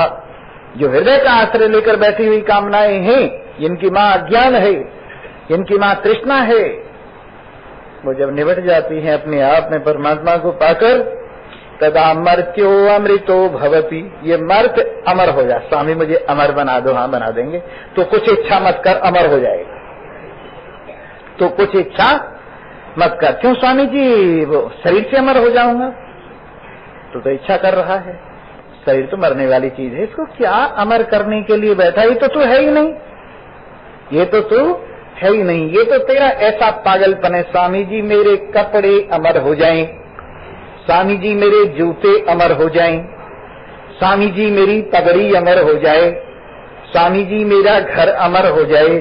जो हृदय का आश्रय लेकर बैठी हुई कामनाएं हैं, इनकी मां अज्ञान है, इनकी मां तृष्णा है, वो जब निबट जाती हैं अपने आप में परमात्मा को पाकर, तदा मर्त्यो अमृतो भवति। ये मर्त्य अमर हो जाए। स्वामी मुझे अमर बना दो। हाँ बना देंगे। तो कुछ इच्छा मत कर, अमर हो जाएगा। तो कुछ इच्छा मत कर। क्यों स्वामी जी, वो शरीर से अमर हो जाऊंगा? तो इच्छा कर रहा है। शरीर तो मरने वाली चीज है, इसको क्या अमर करने के लिए बैठा? ये तो तू है ही नहीं, ये तो तू है ही नहीं। ये तो तेरा ऐसा पागलपन है। स्वामी जी मेरे कपड़े अमर हो जाएं, स्वामी जी मेरे जूते अमर हो जाएं, स्वामी जी मेरी पगड़ी अमर हो जाए, स्वामी जी मेरा घर अमर हो जाए,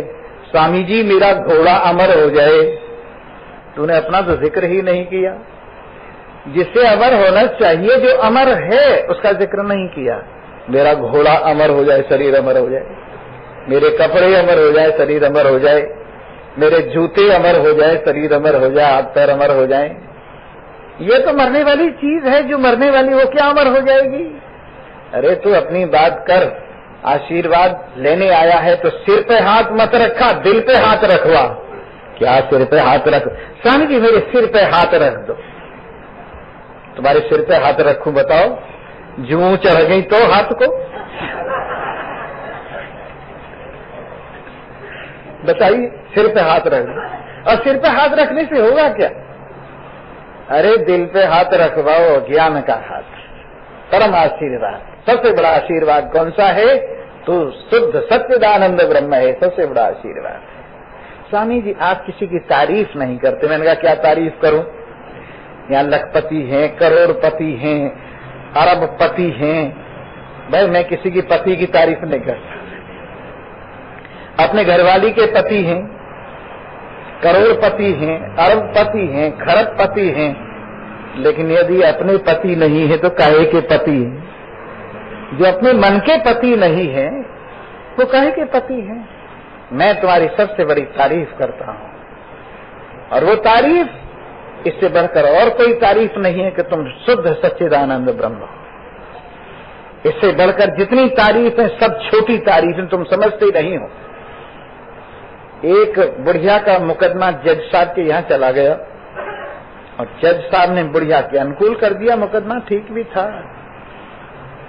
स्वामी जी मेरा घोड़ा अमर हो जाए। तूने अपना तो जिक्र ही नहीं किया। जिससे अमर होना चाहिए, जो अमर है, उसका जिक्र नहीं किया। मेरा घोड़ा अमर हो जाए, शरीर अमर हो जाए, मेरे कपड़े अमर हो जाए, शरीर अमर हो जाए, मेरे जूते अमर हो जाए, शरीर अमर हो जाए, हाथ पैर अमर हो जाए। ये तो मरने वाली चीज है। जो मरने वाली वो क्या अमर हो जाएगी? अरे तू अपनी बात कर। आशीर्वाद लेने आया है तो सिर पे हाथ मत रखा, दिल पे हाथ रखवा। क्या सिर पे हाथ रख? स्वामी जी मेरे सिर पे हाथ रख दो। तुम्हारे सिर पे हाथ रखूं बताओ? जूं चढ़ गई तो हाथ को बताइए। सिर पे हाथ रख दो। और सिर पे हाथ रखने से होगा क्या? अरे दिल पे हाथ रखवाओ, ज्ञान का हाथ, परम आशीर्वाद। सबसे बड़ा आशीर्वाद कौन सा है? तो शुद्ध सच्चिदानंद ब्रह्म है, सबसे बड़ा आशीर्वाद। स्वामी जी आप किसी की तारीफ नहीं करते। मैंने कहा क्या तारीफ करूं? यहाँ लखपति हैं, करोड़पति हैं, अरबपति हैं। भाई मैं किसी की पति की तारीफ नहीं करता। अपने घरवाली के पति हैं, करोड़पति हैं, अरबपति हैं, खरबपति हैं, लेकिन यदि अपने पति नहीं है तो काहे के पति हैं? जो अपने मन के पति नहीं है वो काहे के पति हैं? मैं तुम्हारी सबसे बड़ी तारीफ करता हूं, और वो तारीफ इससे बढ़कर और कोई तारीफ नहीं है कि तुम शुद्ध सच्चिदानंद ब्रह्म हो। इससे बढ़कर जितनी तारीफ है सब छोटी तारीफ है, तुम समझते नहीं हो। एक बुढ़िया का मुकदमा जज साहब के यहाँ चला गया और जज साहब ने बुढ़िया के अनुकूल कर दिया। मुकदमा ठीक भी था।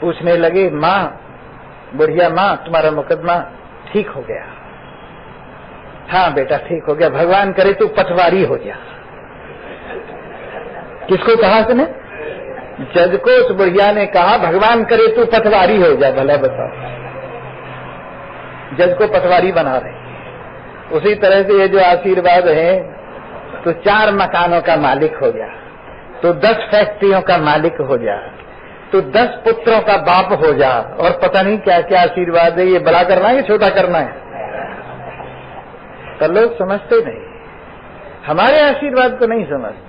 पूछने लगे, माँ, बुढ़िया माँ, तुम्हारा मुकदमा ठीक हो गया? हाँ बेटा ठीक हो गया। भगवान करे तू पटवारी हो जा। किसको कहा तुमने? जज को उस बुढ़िया ने कहा भगवान करे तू पटवारी हो जा। भला बताओ, जज को पटवारी बना रहे। उसी तरह से ये जो आशीर्वाद है, तो 4 मकानों का मालिक हो जा, तो 10 फैक्ट्रियों का मालिक हो जा, तो 10 पुत्रों का बाप हो जा, और पता नहीं क्या क्या आशीर्वाद है। ये बड़ा करना है, छोटा करना है, तो लोग समझते नहीं। हमारे आशीर्वाद को नहीं समझते।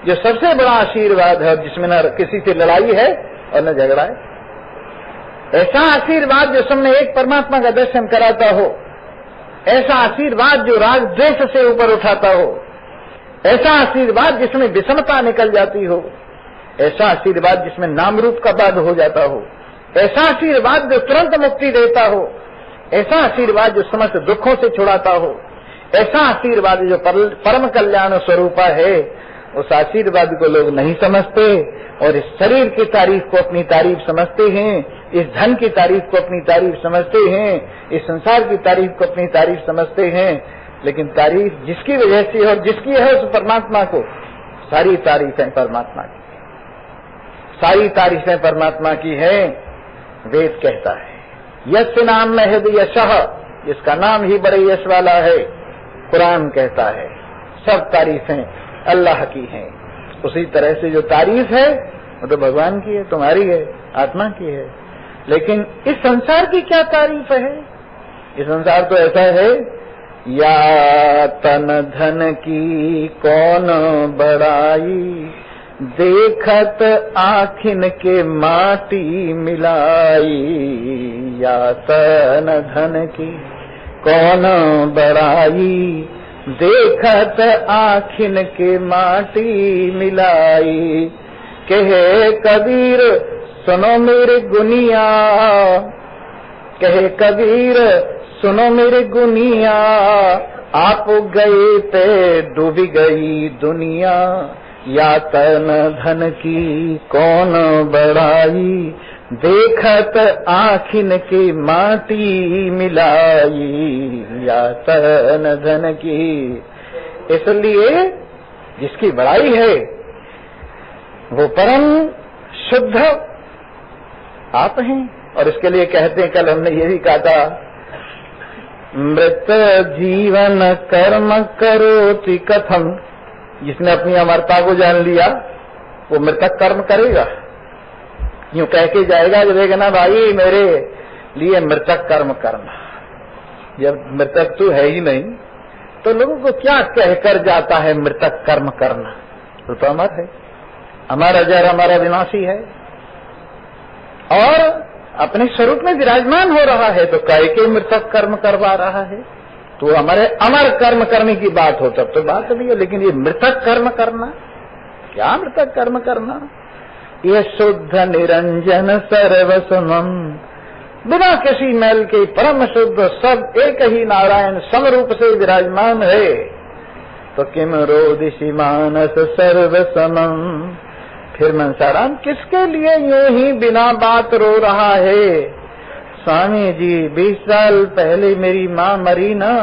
जो सबसे बड़ा आशीर्वाद है, जिसमें न किसी से लड़ाई है और न झगड़ा है, ऐसा आशीर्वाद जो सबने एक परमात्मा का दर्शन कराता हो, ऐसा आशीर्वाद जो राग द्वेष से ऊपर उठाता हो, ऐसा आशीर्वाद जिसमें विषमता निकल जाती हो, ऐसा आशीर्वाद जिसमें नाम रूप का बाध हो जाता हो, ऐसा आशीर्वाद जो तुरंत मुक्ति देता हो, ऐसा आशीर्वाद जो समस्त दुखों से छुड़ाता हो, ऐसा आशीर्वाद जो परम कल्याण स्वरूपा है, उस आशीर्वाद को लोग नहीं समझते और इस शरीर की तारीफ को अपनी तारीफ समझते हैं, इस धन की तारीफ को अपनी तारीफ समझते हैं, इस संसार की तारीफ को अपनी तारीफ समझते हैं। लेकिन तारीफ जिसकी वजह से और जिसकी है उस परमात्मा को, सारी तारीफें परमात्मा की, सारी तारीफें परमात्मा की है। वेद कहता है यस्य नाम में हृदय यशः, जिसका नाम ही बड़े यश वाला है। कुरान कहता है सब तारीफें अल्लाह की हैं। उसी तरह से जो तारीफ है वो तो भगवान की है, तुम्हारी है, आत्मा की है। लेकिन इस संसार की क्या तारीफ है? ये संसार तो ऐसा है, या तन धन की कौन बड़ाई, देखत आखिन के माटी मिलाई। या तन धन की कौन बड़ाई, देखत आखिन के माटी मिलाई। कहे कबीर सुनो मेरे गुनिया, कहे कबीर सुनो मेरे गुनिया, आप गए पे डूबी गई दुनिया। या तन धन की कौन बड़ाई, देखत आँखिन की माटी मिलाई। या तन धन की, इसलिए जिसकी बड़ाई है वो परम शुद्ध आप हैं। और इसके लिए कहते हैं, कल हमने ये भी कहा था, मृत जीवन कर्म करोति कथम। जिसने अपनी अमरता को जान लिया वो मृतक कर्म करेगा, यूं कह के जाएगा कि देखना भाई मेरे लिए मृतक कर्म करना। जब मृतक तो है ही नहीं तो लोगों को क्या कहकर जाता है मृतक कर्म करना। तो अमर है, अमर अजर हमारा विनाशी है और अपने स्वरूप में विराजमान हो रहा है, तो कह के मृतक कर्म करवा रहा है। तो हमारे अमर कर्म करने की बात हो तब तो बात भी है, लेकिन ये मृतक कर्म करना, क्या मृतक कर्म करना? ये शुद्ध निरंजन सर्वसमम, बिना किसी मैल के परम शुद्ध सब एक ही नारायण समरूप से विराजमान है। तो किम रोदिषि मानस सर्वसमम। फिर मनसाराम किसके लिए यूं ही बिना बात रो रहा है? स्वामी जी 20 साल पहले मेरी माँ मरी ना,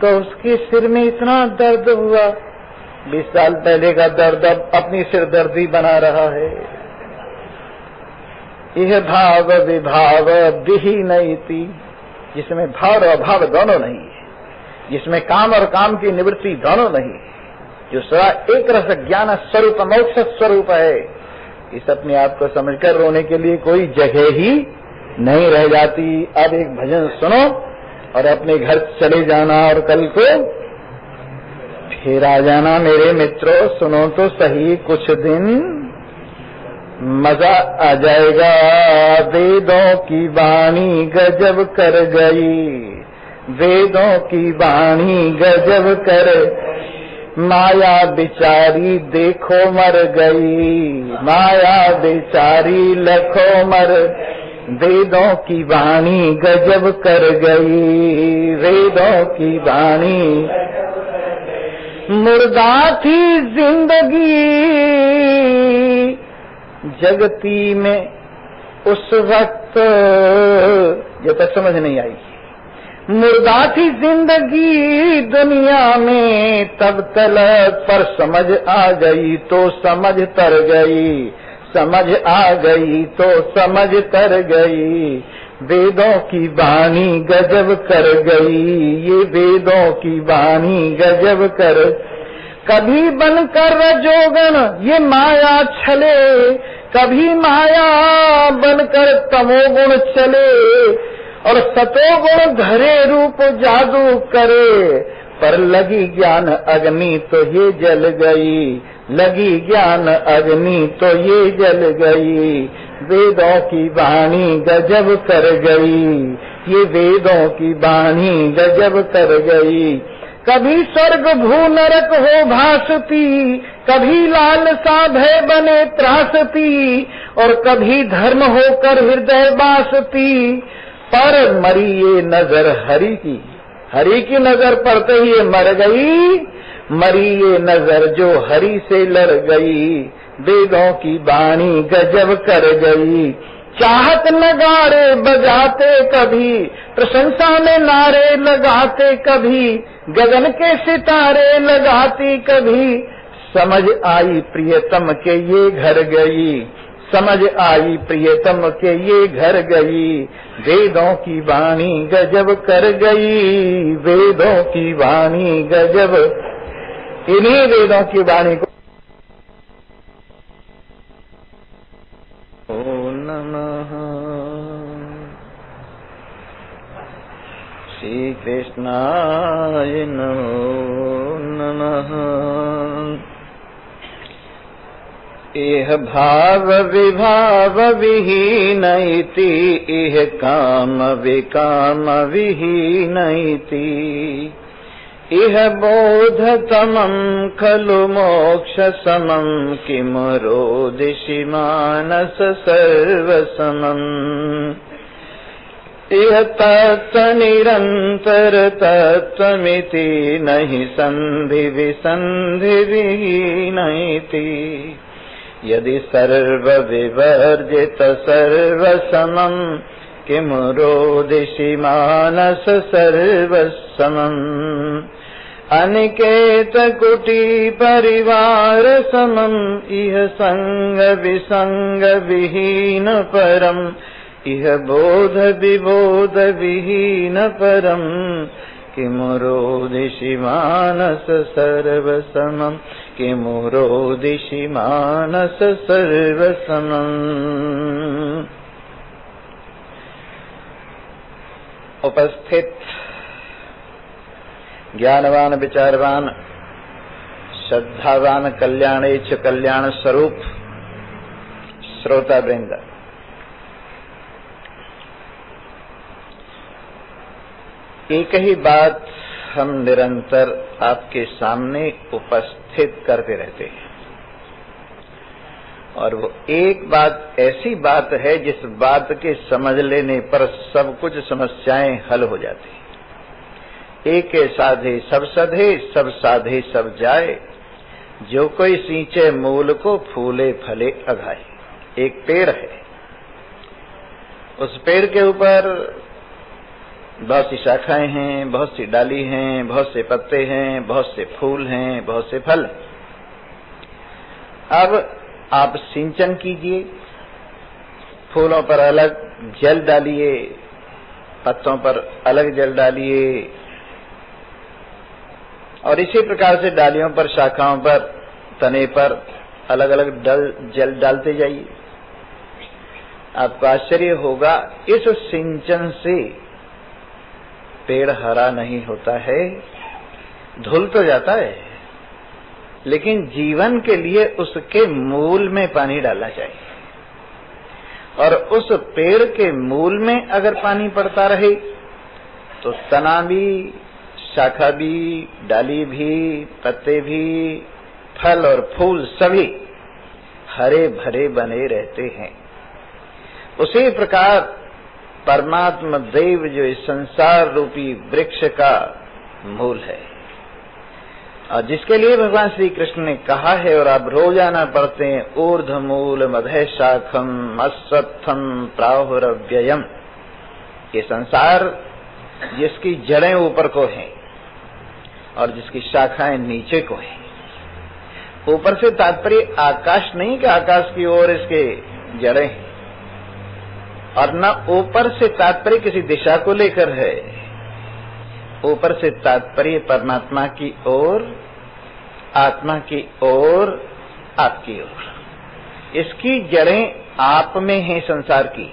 तो उसके सिर में इतना दर्द हुआ। 20 साल पहले का दर्द अब अपनी सिरदर्दी बना रहा है। यह भाव विभाव विहीनैति, जिसमें भाव और अभाव दोनों नहीं है, जिसमें काम और काम की निवृत्ति दोनों नहीं है, जो सदा एक रस ज्ञान स्वरूप मोक्ष स्वरूप है, इस अपने आप को समझकर रोने के लिए कोई जगह ही नहीं रह जाती। अब एक भजन सुनो और अपने घर चले जाना और कल को फिर आ जाना। मेरे मित्रों सुनो तो सही, कुछ दिन मजा आ जाएगा। वेदों की वाणी गजब कर गई, वेदों की वाणी गजब कर, माया बिचारी देखो मर गई, माया बिचारी लखो मर। वेदों की वाणी गजब कर गई, वेदों की वाणी। मुर्दा थी जिंदगी जगती में उस वक्त, जब तक समझ नहीं आई। मुर्दा थी जिंदगी दुनिया में तब तलक, पर समझ आ गई तो समझ तर गई, समझ आ गई तो समझ तर गई। वेदों की वाणी गजब कर गई, ये वेदों की वाणी गजब कर। कभी बनकर रजोगुण ये माया छले, कभी माया बनकर तमोगुण चले, और सतोगुण धरे रूप जादू करे। पर लगी ज्ञान अग्नि तो ये जल गई, लगी ज्ञान अग्नि तो ये जल गई। वेदों की वाणी गजब कर गई, ये वेदों की वाणी गजब कर गई। कभी स्वर्ग भू नरक हो भासती, कभी लालसा भय बने त्रासती, और कभी धर्म होकर हृदय बासती। पर मरी ये नजर हरि की, हरि की नजर पड़ते ही ये मर गई। मरी ये नजर जो हरि से लड़ गई, वेदों की वाणी गजब कर गई। चाहत नगाड़े बजाते कभी, प्रशंसा में नारे लगाते कभी, गगन के सितारे लगाती कभी। समझ आई प्रियतम के ये घर गई, समझ आई प्रियतम के ये घर गई। वेदों की वाणी गजब कर गई, वेदों की वाणी गजब। इन्हीं वेदों की वाणी को ओम नमः श्री कृष्णाय नमो नमः। इह भाव विभाव विहीनैति, इह काम विकाम विहीनैति। इह बोध तमं खलु मोक्ष समं, किम रोदिषि मानस सर्वसमम्। इह तत्व निरंतर तत्वमिति नहि संधि विसंधि विहीनैति यदि सर्व विवर्जित सर्व समम किमु रोदिषि मानस सर्व समम अनिकेत कुटी परिवार समम इह संग विसंग विहीन परम इह बोध विबोध विहीन परम किमु रोदिषि मानस सर्व समम किमु रोदिषि मानस सर्व समम। उपस्थित ज्ञानवान विचारवान श्रद्धावान कल्याणेच्छ कल्याण स्वरूप श्रोता वृंद, एक ही बात हम निरंतर आपके सामने उपस्थित करते रहते हैं और वो एक बात ऐसी बात है जिस बात के समझ लेने पर सब कुछ समस्याएं हल हो जाती हैं। एक साधे सब सधे, सब साधे सब जाए, जो कोई सींचे मूल को फूले फले अघाए। एक पेड़ है, उस पेड़ के ऊपर बहुत सी शाखाएं हैं, बहुत सी डाली हैं, बहुत से पत्ते हैं, बहुत से फूल हैं, बहुत से फल हैं। अब आप सिंचन कीजिए, फूलों पर अलग जल डालिए, पत्तों पर अलग जल डालिए और इसी प्रकार से डालियों पर, शाखाओं पर, तने पर अलग अलग जल डालते जाइए। आपको आश्चर्य होगा, इस सिंचन से पेड़ हरा नहीं होता है, धुल तो जाता है, लेकिन जीवन के लिए उसके मूल में पानी डालना चाहिए। और उस पेड़ के मूल में अगर पानी पड़ता रहे तो तना भी, शाखा भी, डाली भी, पत्ते भी, फल और फूल सभी हरे भरे बने रहते हैं। उसी प्रकार परमात्मा देव जो इस संसार रूपी वृक्ष का मूल है और जिसके लिए भगवान श्री कृष्ण ने कहा है और आप रोजाना पढ़ते हैं, ऊर्ध्व मूल मध्य शाखम अश्वत्थम प्राहुरव्ययम। ये संसार जिसकी जड़ें ऊपर को हैं और जिसकी शाखाएं नीचे को हैं। ऊपर से तात्पर्य आकाश नहीं कि आकाश की ओर इसके जड़ें हैं, और न ऊपर से तात्पर्य किसी दिशा को लेकर है। ऊपर से तात्पर्य परमात्मा की ओर, आत्मा की ओर, आपकी ओर। इसकी जड़ें आप में हैं संसार की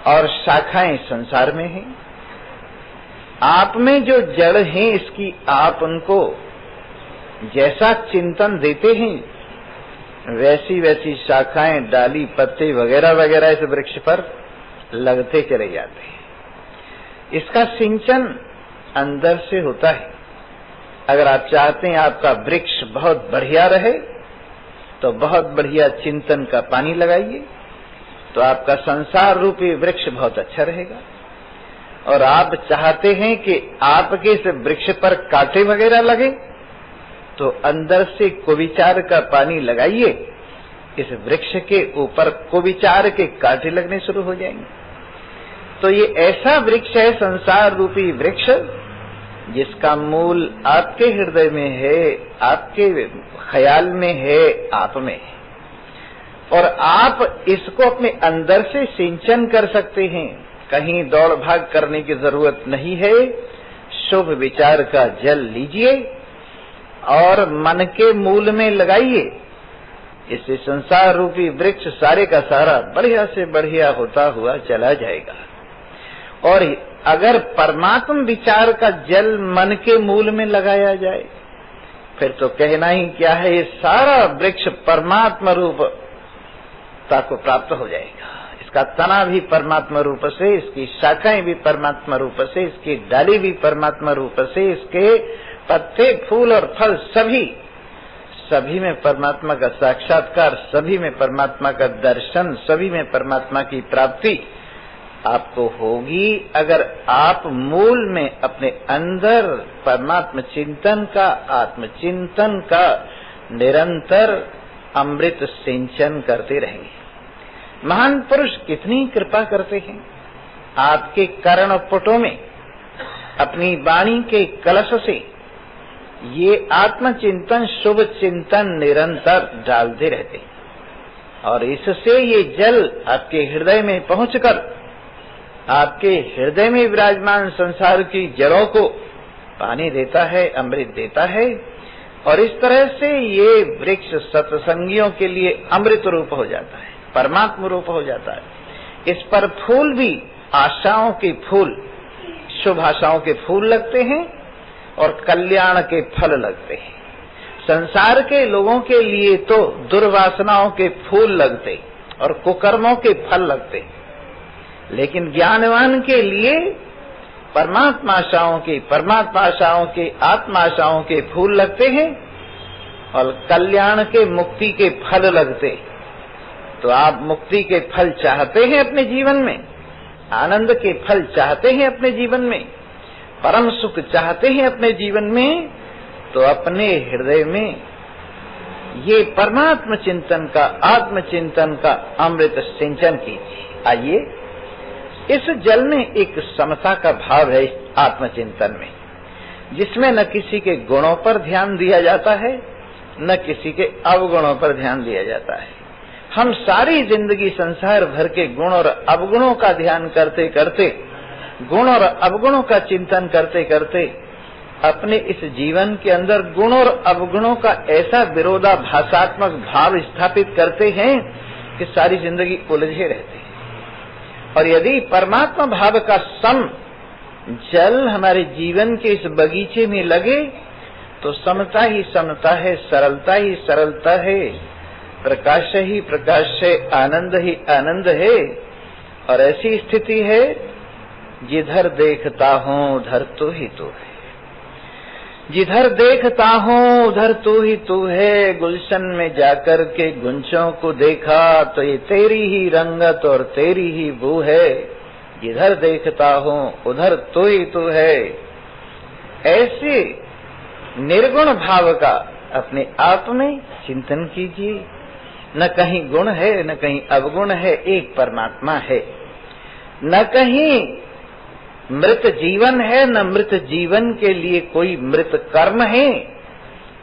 और शाखाएं संसार में हैं। आप में जो जड़ हैं इसकी आप उनको जैसा चिंतन देते हैं वैसी वैसी शाखाएं, डाली, पत्ते वगैरह वगैरह इस वृक्ष पर लगते चले जाते हैं। इसका सिंचन अंदर से होता है। अगर आप चाहते हैं आपका वृक्ष बहुत बढ़िया रहे तो बहुत बढ़िया चिंतन का पानी लगाइए, तो आपका संसार रूपी वृक्ष बहुत अच्छा रहेगा। और आप चाहते हैं कि आपके इस वृक्ष पर कांटे वगैरह लगे तो अंदर से कुविचार का पानी लगाइए, इस वृक्ष के ऊपर कुविचार के कांटे लगने शुरू हो जाएंगे। तो ये ऐसा वृक्ष है संसार रूपी वृक्ष जिसका मूल आपके हृदय में है, आपके ख्याल में है, आप में है। और आप इसको अपने अंदर से सिंचन कर सकते हैं, कहीं दौड़ भाग करने की जरूरत नहीं है। शुभ विचार का जल लीजिए और मन के मूल में लगाइए। इससे संसार रूपी वृक्ष सारे का सारा बढ़िया से बढ़िया होता हुआ चला जाएगा। और अगर परमात्म विचार का जल मन के मूल में लगाया जाए फिर तो कहना ही क्या है, ये सारा वृक्ष परमात्मा रूपता को प्राप्त हो जाएगा। इसका तना भी परमात्मा रूप से, इसकी शाखाएं भी परमात्मा रूप से, इसकी डाली भी परमात्मा रूप से, इसके पत्ते, फूल और फल सभी में परमात्मा का साक्षात्कार, सभी में परमात्मा का दर्शन, सभी में परमात्मा की प्राप्ति आपको होगी अगर आप मूल में अपने अंदर परमात्म चिंतन का, आत्मचिंतन का निरंतर अमृत सिंचन करते रहेंगे। महान पुरुष कितनी कृपा करते हैं, आपके कर्णपुटों में अपनी वाणी के कलश से ये आत्मचिंतन, शुभ चिंतन निरंतर डालते रहते हैं, और इससे ये जल आपके हृदय में पहुंचकर आपके हृदय में विराजमान संसार की जड़ों को पानी देता है, अमृत देता है, और इस तरह से ये वृक्ष सत्संगियों के लिए अमृत रूप हो जाता है, परमात्मा रूप हो जाता है। इस पर फूल भी आशाओं के फूल, शुभ आशाओं के फूल लगते हैं और कल्याण के फल लगते हैं। संसार के लोगों के लिए तो दुर्वासनाओं के फूल लगते और कुकर्मों के फल लगते, लेकिन ज्ञानवान के लिए परमात्मा आशाओं के, आत्मा आशाओं के फूल लगते हैं और कल्याण के, मुक्ति के फल लगते। तो आप मुक्ति के फल चाहते हैं अपने जीवन में, आनंद के फल चाहते हैं अपने जीवन में, परम सुख चाहते हैं अपने जीवन में, तो अपने हृदय में ये परमात्म चिंतन का, आत्मचिंतन का अमृत सिंचन कीजिए। आइए, इस जल में एक समता का भाव है, इस आत्मचिंतन में, जिसमें न किसी के गुणों पर ध्यान दिया जाता है, न किसी के अवगुणों पर ध्यान दिया जाता है। हम सारी जिंदगी संसार भर के गुण और अवगुणों का ध्यान करते करते, गुण और अवगुणों का चिंतन करते करते अपने इस जीवन के अंदर गुण और अवगुणों का ऐसा विरोधाभासात्मक भाव स्थापित करते हैं कि सारी जिंदगी उलझे रहते हैं। और यदि परमात्मा भाव का सम जल हमारे जीवन के इस बगीचे में लगे तो समता ही समता है, सरलता ही सरलता है, प्रकाश ही प्रकाश है, आनंद ही आनंद है। और ऐसी स्थिति है जिधर देखता हूँ उधर तू ही तू है, जिधर देखता हूँ उधर तू ही तू है। गुलशन में जाकर के गुंजों को देखा तो ये तेरी ही रंगत और तेरी ही बू है, जिधर देखता हूँ उधर तू ही तू है। ऐसे निर्गुण भाव का अपने आप में चिंतन कीजिए। न कहीं गुण है, न कहीं अवगुण है, एक परमात्मा है। न कहीं मृत जीवन है, न मृत जीवन के लिए कोई मृत कर्म है।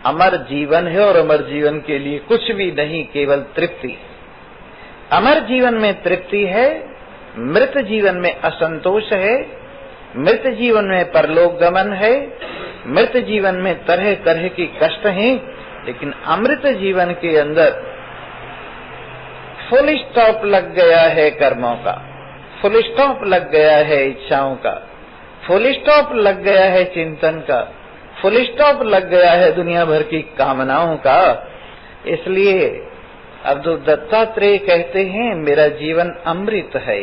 अमर जीवन है और अमर जीवन के लिए कुछ भी नहीं, केवल तृप्ति। अमर जीवन में तृप्ति है, मृत जीवन में असंतोष है, मृत जीवन में परलोक गमन है, मृत जीवन में तरह तरह की कष्ट हैं। लेकिन अमृत जीवन के अंदर फुल स्टॉप लग गया है कर्मों का, फुल स्टॉप लग गया है इच्छाओं का, फुल स्टॉप लग गया है चिंतन का, फुल स्टॉप लग गया है दुनिया भर की कामनाओं का। इसलिए अवधूत दत्तात्रेय कहते हैं मेरा जीवन अमृत है,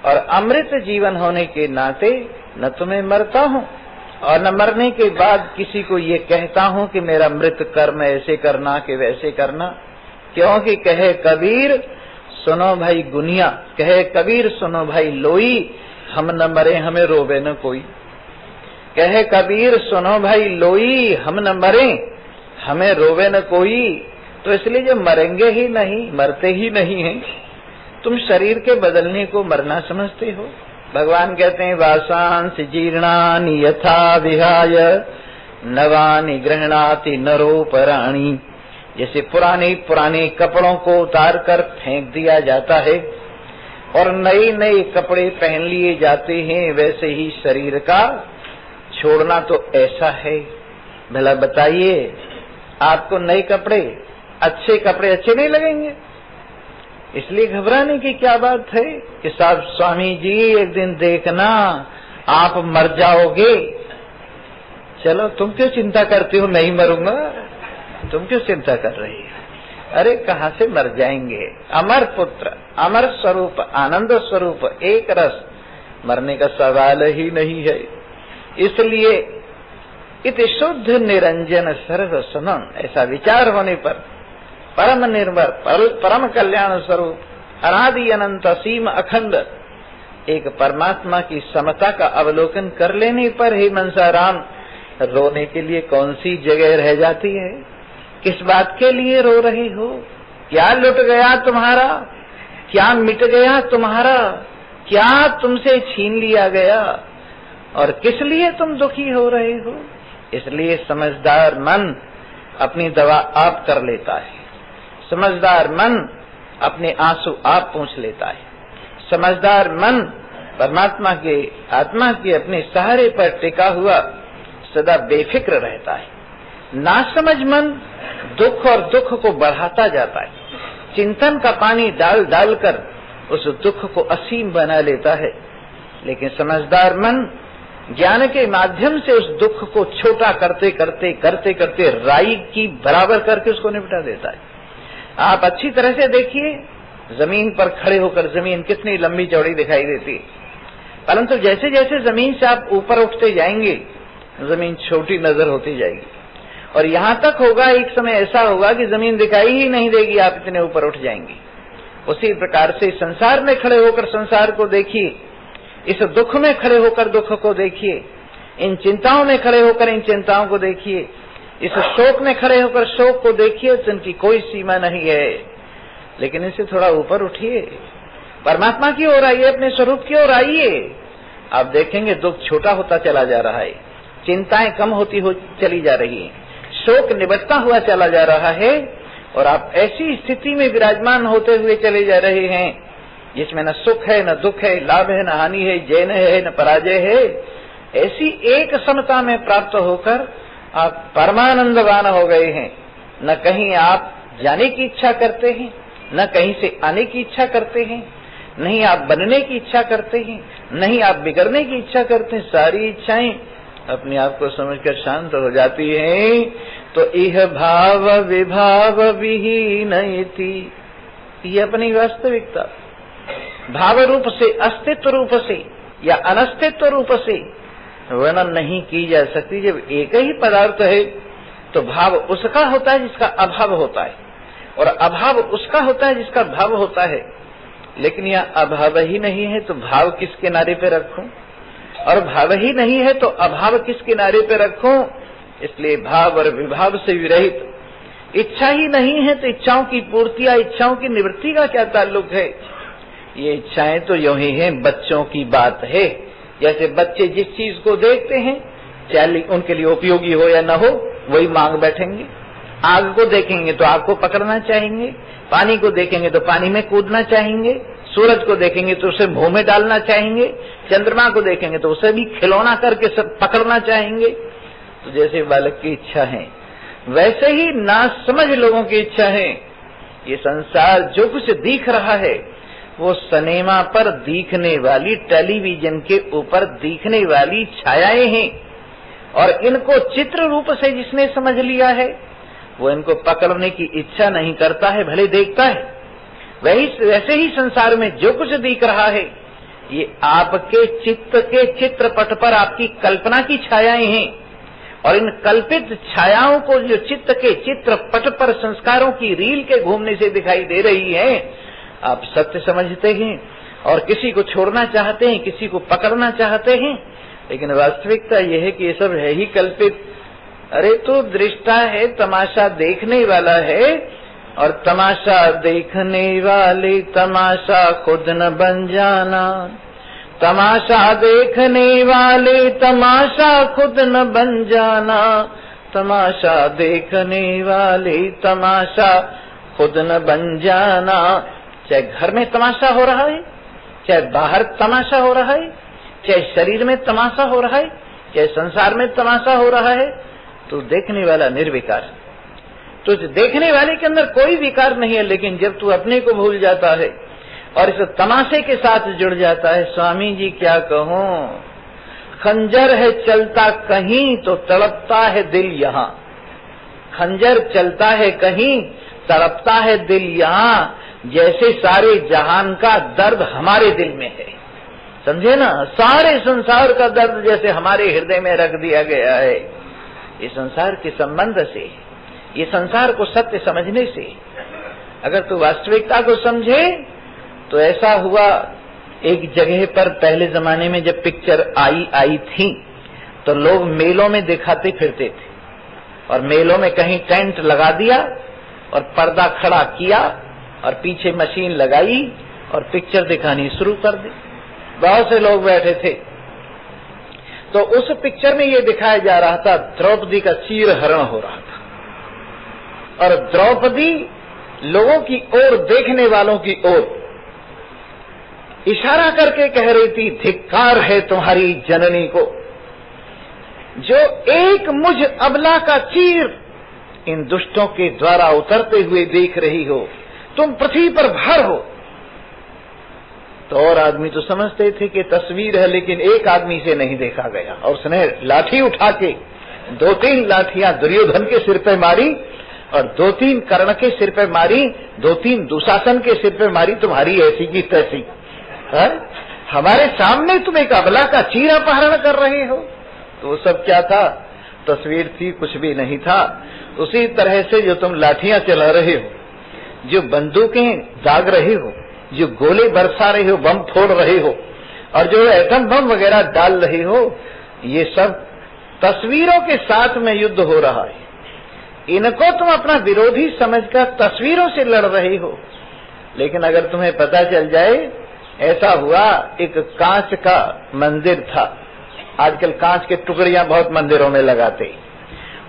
और अमृत जीवन होने के नाते न तो मैं मरता हूँ और न मरने के बाद किसी को ये कहता हूँ कि मेरा मृत कर्म ऐसे करना कि वैसे करना। क्योंकि कहे कबीर सुनो भाई गुनिया, कहे कबीर सुनो भाई लोई, हम न मरे हमें रोवे न कोई। कहे कबीर सुनो भाई लोई, हम न मरे हमें रोवे न कोई। तो इसलिए जो मरेंगे ही नहीं, मरते ही नहीं हैं, तुम शरीर के बदलने को मरना समझते हो। भगवान कहते हैं वासांसि जीर्णानि यथा विहाय नवानि गृह्णाति नरोपराणि। जैसे पुराने कपड़ों को उतार कर फेंक दिया जाता है और नए नए कपड़े पहन लिए जाते हैं, वैसे ही शरीर का छोड़ना तो ऐसा है। भला बताइए, आपको नए कपड़े, अच्छे कपड़े अच्छे नहीं लगेंगे? इसलिए घबराने की क्या बात है कि साहब स्वामी जी एक दिन देखना आप मर जाओगे। चलो, तुम क्यों चिंता करती हो नहीं मरूंगा? तुम क्यों चिंता कर रही हो? अरे कहाँ से मर जाएंगे? अमर पुत्र, अमर स्वरूप, आनंद स्वरूप, एक रस, मरने का सवाल ही नहीं है। इसलिए इति शुद्ध निरंजन सर्व सनम, ऐसा विचार होने पर परम निर्मल, परम कल्याण स्वरूप, अनादि अनंत असीम अखंड एक परमात्मा की समता का अवलोकन कर लेने पर हे मनसाराम रोने के लिए कौन सी जगह रह जाती है? किस बात के लिए रो रही हो? क्या लुट गया तुम्हारा? क्या मिट गया तुम्हारा? क्या तुमसे छीन लिया गया? और किस लिए तुम दुखी हो रहे हो? इसलिए समझदार मन अपनी दवा आप कर लेता है। समझदार मन अपने आंसू आप पूंछ लेता है। समझदार मन परमात्मा के आत्मा के अपने सहारे पर टिका हुआ सदा बेफिक्र रहता है। नासमझ मन दुख और दुख को बढ़ाता जाता है। चिंतन का पानी डाल डालकर उस दुख को असीम बना लेता है। लेकिन समझदार मन ज्ञान के माध्यम से उस दुख को छोटा करते करते राई की बराबर करके उसको निपटा देता है। आप अच्छी तरह से देखिए, जमीन पर खड़े होकर जमीन कितनी लंबी चौड़ी दिखाई देती है, परंतु जैसे जैसे जमीन से आप ऊपर उठते जाएंगे जमीन छोटी नजर होती जाएगी और यहाँ तक होगा, एक समय ऐसा होगा कि जमीन दिखाई ही नहीं देगी, आप इतने ऊपर उठ जाएंगे। उसी प्रकार से संसार में खड़े होकर संसार को देखिए, इस दुख में खड़े होकर दुख को देखिए, इन चिंताओं में खड़े होकर इन चिंताओं को देखिए, इस शोक में खड़े होकर शोक को देखिए, तो इनकी कोई सीमा नहीं है। लेकिन इनसे थोड़ा ऊपर उठिए, परमात्मा की ओर आइए, अपने स्वरूप की ओर आइए, आप देखेंगे दुख छोटा होता चला जा रहा है, चिंताएं कम होती चली जा रही है, शोक निबटता हुआ चला जा रहा है और आप ऐसी स्थिति में विराजमान होते हुए चले जा रहे हैं जिसमें न सुख है, न दुख है, लाभ है, न हानि है, जय है, न पराजय है। ऐसी एक समता में प्राप्त होकर आप परमानंदवान हो गए हैं। न कहीं आप जाने की इच्छा करते हैं, न कहीं से आने की इच्छा करते हैं, नहीं आप बनने की इच्छा करते हैं, नहीं आप बिगड़ने की इच्छा करते हैं। सारी इच्छाएं अपने आप को समझकर शांत हो जाती हैं। तो इह भाव विभाव विहीन इति, ये अपनी वास्तविकता भाव रूप से, अस्तित्व रूप से या अनस्तित्व रूप से वर्णन नहीं की जा सकती। जब एक ही पदार्थ है तो भाव उसका होता है जिसका अभाव होता है और अभाव उसका होता है जिसका भाव होता है। लेकिन यह अभाव ही नहीं है तो भाव किस किनारे पे रखूं, और भाव ही नहीं है तो अभाव किस किनारे पे रखूं। इसलिए भाव और विभाव से विरहित, इच्छा ही नहीं है तो इच्छाओं की पूर्ति या इच्छाओं की निवृत्ति का क्या ताल्लुक है। ये इच्छाएं तो यूं ही हैं, बच्चों की बात है। जैसे बच्चे जिस चीज को देखते हैं, चाहे उनके लिए उपयोगी हो या न हो, वही मांग बैठेंगे। आग को देखेंगे तो आग को पकड़ना चाहेंगे, पानी को देखेंगे तो पानी में कूदना चाहेंगे, सूरज को देखेंगे तो उसे मुंह में डालना चाहेंगे, चंद्रमा को देखेंगे तो उसे भी खिलौना करके सब पकड़ना चाहेंगे। तो जैसे बालक की इच्छा है, वैसे ही नासमझ लोगों की इच्छा है। ये संसार जो कुछ दिख रहा है वो सिनेमा पर दिखने वाली, टेलीविजन के ऊपर दिखने वाली छायाएं हैं और इनको चित्र रूप से जिसने समझ लिया है वो इनको पकड़ने की इच्छा नहीं करता है, भले देखता है। वैसे ही संसार में जो कुछ दिख रहा है ये आपके चित्त के चित्रपट पर आपकी कल्पना की छायाएं हैं और इन कल्पित छायाओं को जो चित्त के चित्रपट पर संस्कारों की रील के घूमने से दिखाई दे रही है, आप सत्य समझते हैं और किसी को छोड़ना चाहते हैं, किसी को पकड़ना चाहते हैं। लेकिन वास्तविकता यह है कि ये सब है ही कल्पित। अरे तो दृष्टा है, तमाशा देखने वाला है और तमाशा देखने वाले तमाशा खुद न बन जाना। तमाशा देखने वाले तमाशा खुद न बन जाना। तमाशा देखने वाले तमाशा खुद न बन जाना। चाहे घर में तमाशा हो रहा है, चाहे बाहर तमाशा हो रहा है, चाहे शरीर में तमाशा हो रहा है, चाहे संसार में तमाशा हो रहा है, तो देखने वाला निर्विकार। तो देखने वाले के अंदर कोई विकार नहीं है। लेकिन जब तू अपने को भूल जाता है और इस तमाशे के साथ जुड़ जाता है, स्वामी जी क्या कहूं, खंजर है चलता कहीं तो तड़पता है दिल यहाँ। खंजर चलता है कहीं, तड़पता है दिल यहाँ। जैसे सारे जहान का दर्द हमारे दिल में है, समझे ना। सारे संसार का दर्द जैसे हमारे हृदय में रख दिया गया है। ये संसार के संबंध से, ये संसार को सत्य समझने से, अगर तू वास्तविकता को समझे तो ऐसा हुआ एक जगह पर पहले जमाने में जब पिक्चर आई थी तो लोग मेलों में दिखाते फिरते थे, और मेलों में कहीं टेंट लगा दिया और पर्दा खड़ा किया और पीछे मशीन लगाई और पिक्चर दिखानी शुरू कर दी। बहुत से लोग बैठे थे। तो उस पिक्चर में ये दिखाया जा रहा था द्रौपदी का चीर हरण हो रहा था, और द्रौपदी लोगों की ओर, देखने वालों की ओर इशारा करके कह रही थी, धिक्कार है तुम्हारी जननी को जो एक मुझ अबला का चीर इन दुष्टों के द्वारा उतरते हुए देख रही हो। तुम पृथ्वी पर भार हो। तो और आदमी तो समझते थे कि तस्वीर है, लेकिन एक आदमी से नहीं देखा गया, और उसने लाठी उठा के 2-3 लाठियां दुर्योधन के सिर पे मारी और 2-3 कर्ण के सिर पे मारी, 2-3 दुशासन के सिर पे मारी। तुम्हारी ऐसी की तैसी है? हमारे सामने तुम एक अबला का चीर अपहरण कर रहे हो। तो वो सब क्या था? तस्वीर थी, कुछ भी नहीं था। उसी तरह से जो तुम लाठियां चला रहे हो, जो बंदूकें दाग रहे हो, जो गोले बरसा रहे हो, बम फोड़ रहे हो, और जो एटम बम वगैरह डाल रहे हो, ये सब तस्वीरों के साथ में युद्ध हो रहा है। इनको तुम अपना विरोधी समझकर तस्वीरों से लड़ रहे हो। लेकिन अगर तुम्हें पता चल जाए, ऐसा हुआ, एक कांच का मंदिर था। आजकल कांच के टुकड़ियां बहुत मंदिरों में लगाते,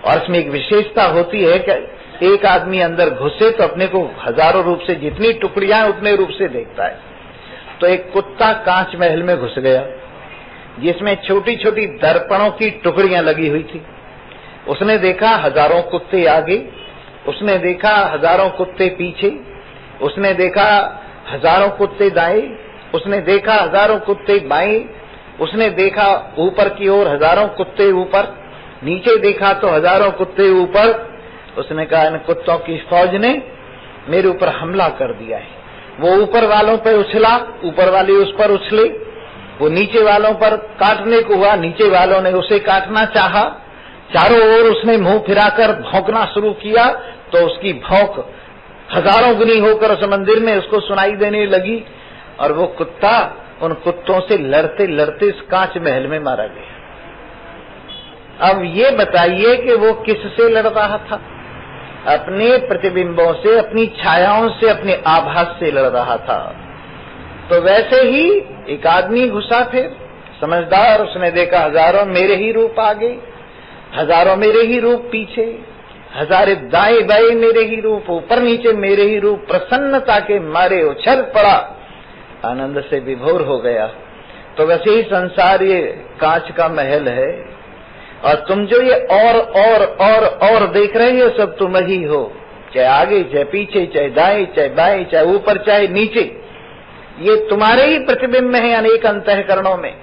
और इसमें एक विशेषता होती है कि एक आदमी अंदर घुसे तो अपने को हजारों रूप से, जितनी टुकड़ियां उतने रूप से देखता है। तो एक कुत्ता कांच महल में घुस गया, जिसमें छोटी छोटी दर्पणों की टुकड़ियां लगी हुई थी। उसने देखा हजारों कुत्ते आगे, उसने देखा हजारों कुत्ते पीछे, उसने देखा हजारों कुत्ते दाएं, उसने देखा हजारों कुत्ते बाएं, उसने देखा ऊपर की ओर हजारों कुत्ते ऊपर, नीचे देखा तो हजारों कुत्ते ऊपर। उसने कहा, इन कुत्तों की फौज ने मेरे ऊपर हमला कर दिया है। वो ऊपर वालों पर उछला, ऊपर वाले उस पर उछले। वो नीचे वालों पर काटने को हुआ, नीचे वालों ने उसे काटना चाहा। चारों ओर उसने मुंह फिराकर भौंकना शुरू किया, तो उसकी भौंक हजारों गुनी होकर उस मंदिर में उसको सुनाई देने लगी, और वो कुत्ता उन कुत्तों से लड़ते लड़ते इस कांच महल में मारा गया। अब ये बताइए कि वो किससे लड़ रहा था? अपने प्रतिबिंबों से, अपनी छायाओं से, अपने आभास से लड़ रहा था। तो वैसे ही एक आदमी घुसा, फिर समझदार, उसने देखा हजारों मेरे ही रूप आगे, हजारों मेरे ही रूप पीछे, हजारे दाएं बाएं मेरे ही रूप, ऊपर नीचे मेरे ही रूप। प्रसन्नता के मारे उछल पड़ा, आनंद से विभोर हो गया। तो वैसे ही संसार ये कांच का महल है, और तुम जो ये और देख रहे हो, सब तुम ही हो, चाहे आगे चाहे पीछे, चाहे दाएं चाहे बाएं, चाहे ऊपर चाहे नीचे। ये तुम्हारे ही प्रतिबिंब हैं अनेक अंतःकरणों में,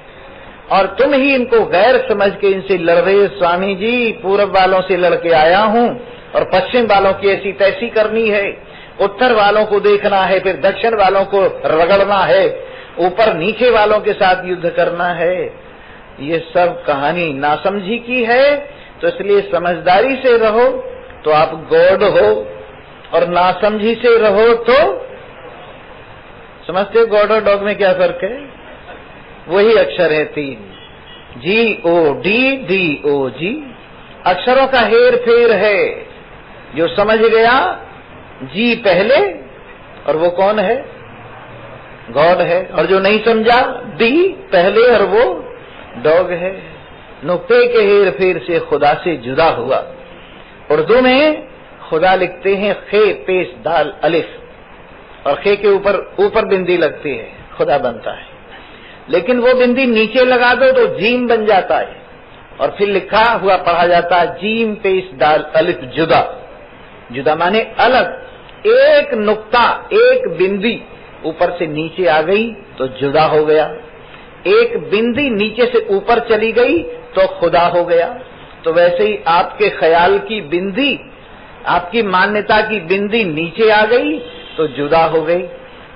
और तुम ही इनको गैर समझ के इनसे लड़ रहे हो। स्वामी जी, पूर्व वालों से लड़के आया हूँ, और पश्चिम वालों की ऐसी तैसी करनी है, उत्तर वालों को देखना है, फिर दक्षिण वालों को रगड़ना है, ऊपर नीचे वालों के साथ युद्ध करना है। ये सब कहानी नासमझी की है। तो इसलिए समझदारी से रहो तो आप गॉड हो, और नासमझी से रहो तो समझते हो गॉड और डॉग में क्या फर्क है? वही अक्षर है 3, GOD, अक्षरों का हेर फेर है। जो समझ गया जी पहले, और वो कौन है? गॉड है। और जो नहीं समझा, डी पहले, और वो डॉग है। नुक्ते के हेर फेर से खुदा से जुदा हुआ। उर्दू में खुदा लिखते हैं खे पेश दाल अलिफ, और खे के ऊपर बिंदी लगती है, खुदा बनता है। लेकिन वो बिंदी नीचे लगा दो तो जीम बन जाता है, और फिर लिखा हुआ पढ़ा जाता है जीम पेश दाल अलिफ जुदा। जुदा माने अलग। एक नुक्ता, एक बिंदी ऊपर से नीचे आ गई तो जुदा हो गया, एक बिंदी नीचे से ऊपर चली गई तो खुदा हो गया। तो वैसे ही आपके ख्याल की बिंदी, आपकी मान्यता की बिंदी नीचे आ गई तो जुदा हो गई,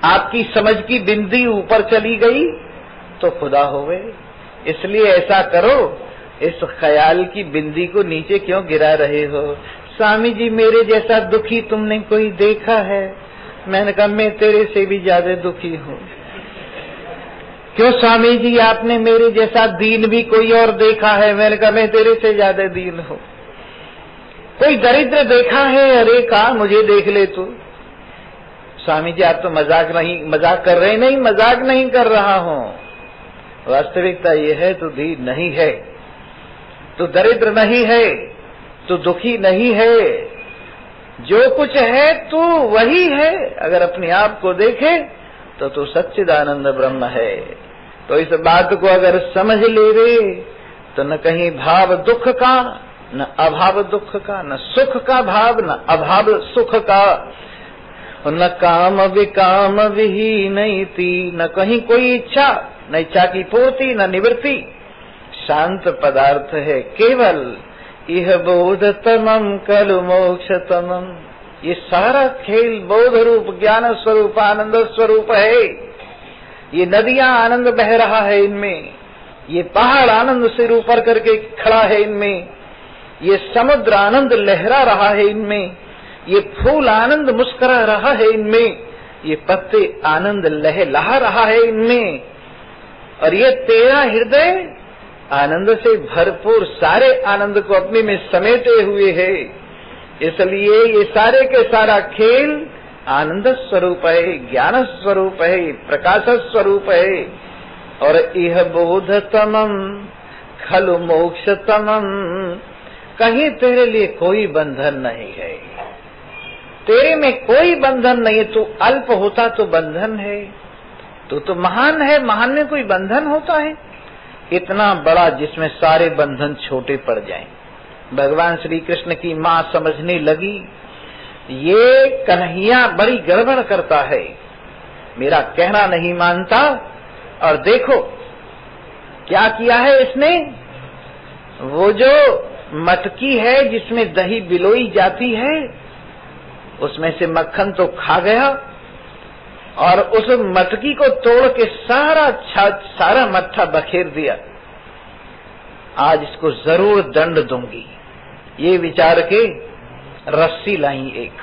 आपकी समझ की बिंदी ऊपर चली गई तो खुदा हो गए। इसलिए ऐसा करो, इस ख्याल की बिंदी को नीचे क्यों गिरा रहे हो? स्वामी जी, मेरे जैसा दुखी तुमने कोई देखा है? मैंने कहा, मैं तेरे से भी ज्यादा दुखी हूँ। क्यों स्वामी जी आपने मेरे जैसा दीन भी कोई और देखा है? मैंने कहा मैं तेरे से ज्यादा दीन हूं। कोई दरिद्र देखा है? अरे कहा मुझे देख ले तू। स्वामी जी आप तो मजाक कर रहे? नहीं, मजाक नहीं कर रहा हूं। वास्तविकता ये है तू दीन नहीं है, तू दरिद्र नहीं है, तू दुखी नहीं है, जो कुछ है तू वही है। अगर अपने आप को देखे तो तू सच्चिदानंद ब्रह्म है। तो इस बात को अगर समझ ले रे तो न कहीं भाव दुख का, न अभाव दुख का, न सुख का भाव, न अभाव सुख का, न काम विकाम विहीनैति, न कहीं कोई इच्छा, न इच्छा की पूर्ति न निवृत्ति। शांत पदार्थ है केवल यह बोध तमम कलु मोक्ष तमम। ये सारा खेल बोध रूप ज्ञान स्वरूप आनंद स्वरूप है। ये नदियां आनंद बह रहा है इनमें, ये पहाड़ आनंद सिर ऊपर करके खड़ा है इनमें, ये समुद्र आनंद लहरा रहा है इनमें, ये फूल आनंद मुस्कुरा रहा है इनमें, ये पत्ते आनंद लहला रहा है इनमें, और ये तेरा हृदय आनंद से भरपूर सारे आनंद को अपने में समेटे हुए है। इसलिए ये सारे के सारा खेल आनंद स्वरूप है, ज्ञान स्वरूप है, प्रकाश स्वरूप है। और यह बोध तमम खलु मोक्ष तमम, कहीं तेरे लिए कोई बंधन नहीं है, तेरे में कोई बंधन नहीं है। तू अल्प होता तो बंधन है, तू तो महान है, महान में कोई बंधन होता है? इतना बड़ा जिसमें सारे बंधन छोटे पड़ जाएं। भगवान श्री कृष्ण की मां समझने लगी ये कन्हैया बड़ी गड़बड़ करता है, मेरा कहना नहीं मानता, और देखो क्या किया है इसने। वो जो मटकी है जिसमें दही बिलोई जाती है उसमें से मक्खन तो खा गया, और उस मटकी को तोड़ के सारा मट्ठा बखेर दिया। आज इसको जरूर दंड दूंगी, ये विचार के रस्सी लाई एक,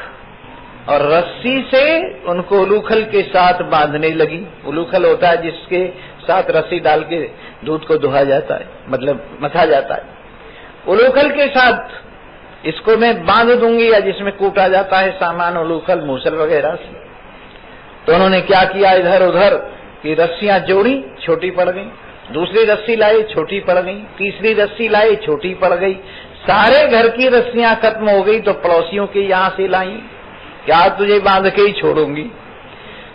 और रस्सी से उनको उलूखल के साथ बांधने लगी। उलूखल होता है जिसके साथ रस्सी डाल के दूध को दुहा जाता है, मतलब मथा जाता है। उलूखल के साथ इसको मैं बांध दूंगी, या जिसमें कूटा जाता है सामान, उलूखल मूसल वगैरह से। तो उन्होंने क्या किया, इधर उधर की रस्सियां जोड़ी, छोटी पड़ गई, दूसरी रस्सी लाई, छोटी पड़ गई, तीसरी रस्सी लाई, छोटी पड़ गई, सारे घर की रस्सियां खत्म हो गई। तो पड़ोसियों के यहाँ से लाई, क्या तुझे बांध के ही छोड़ूंगी।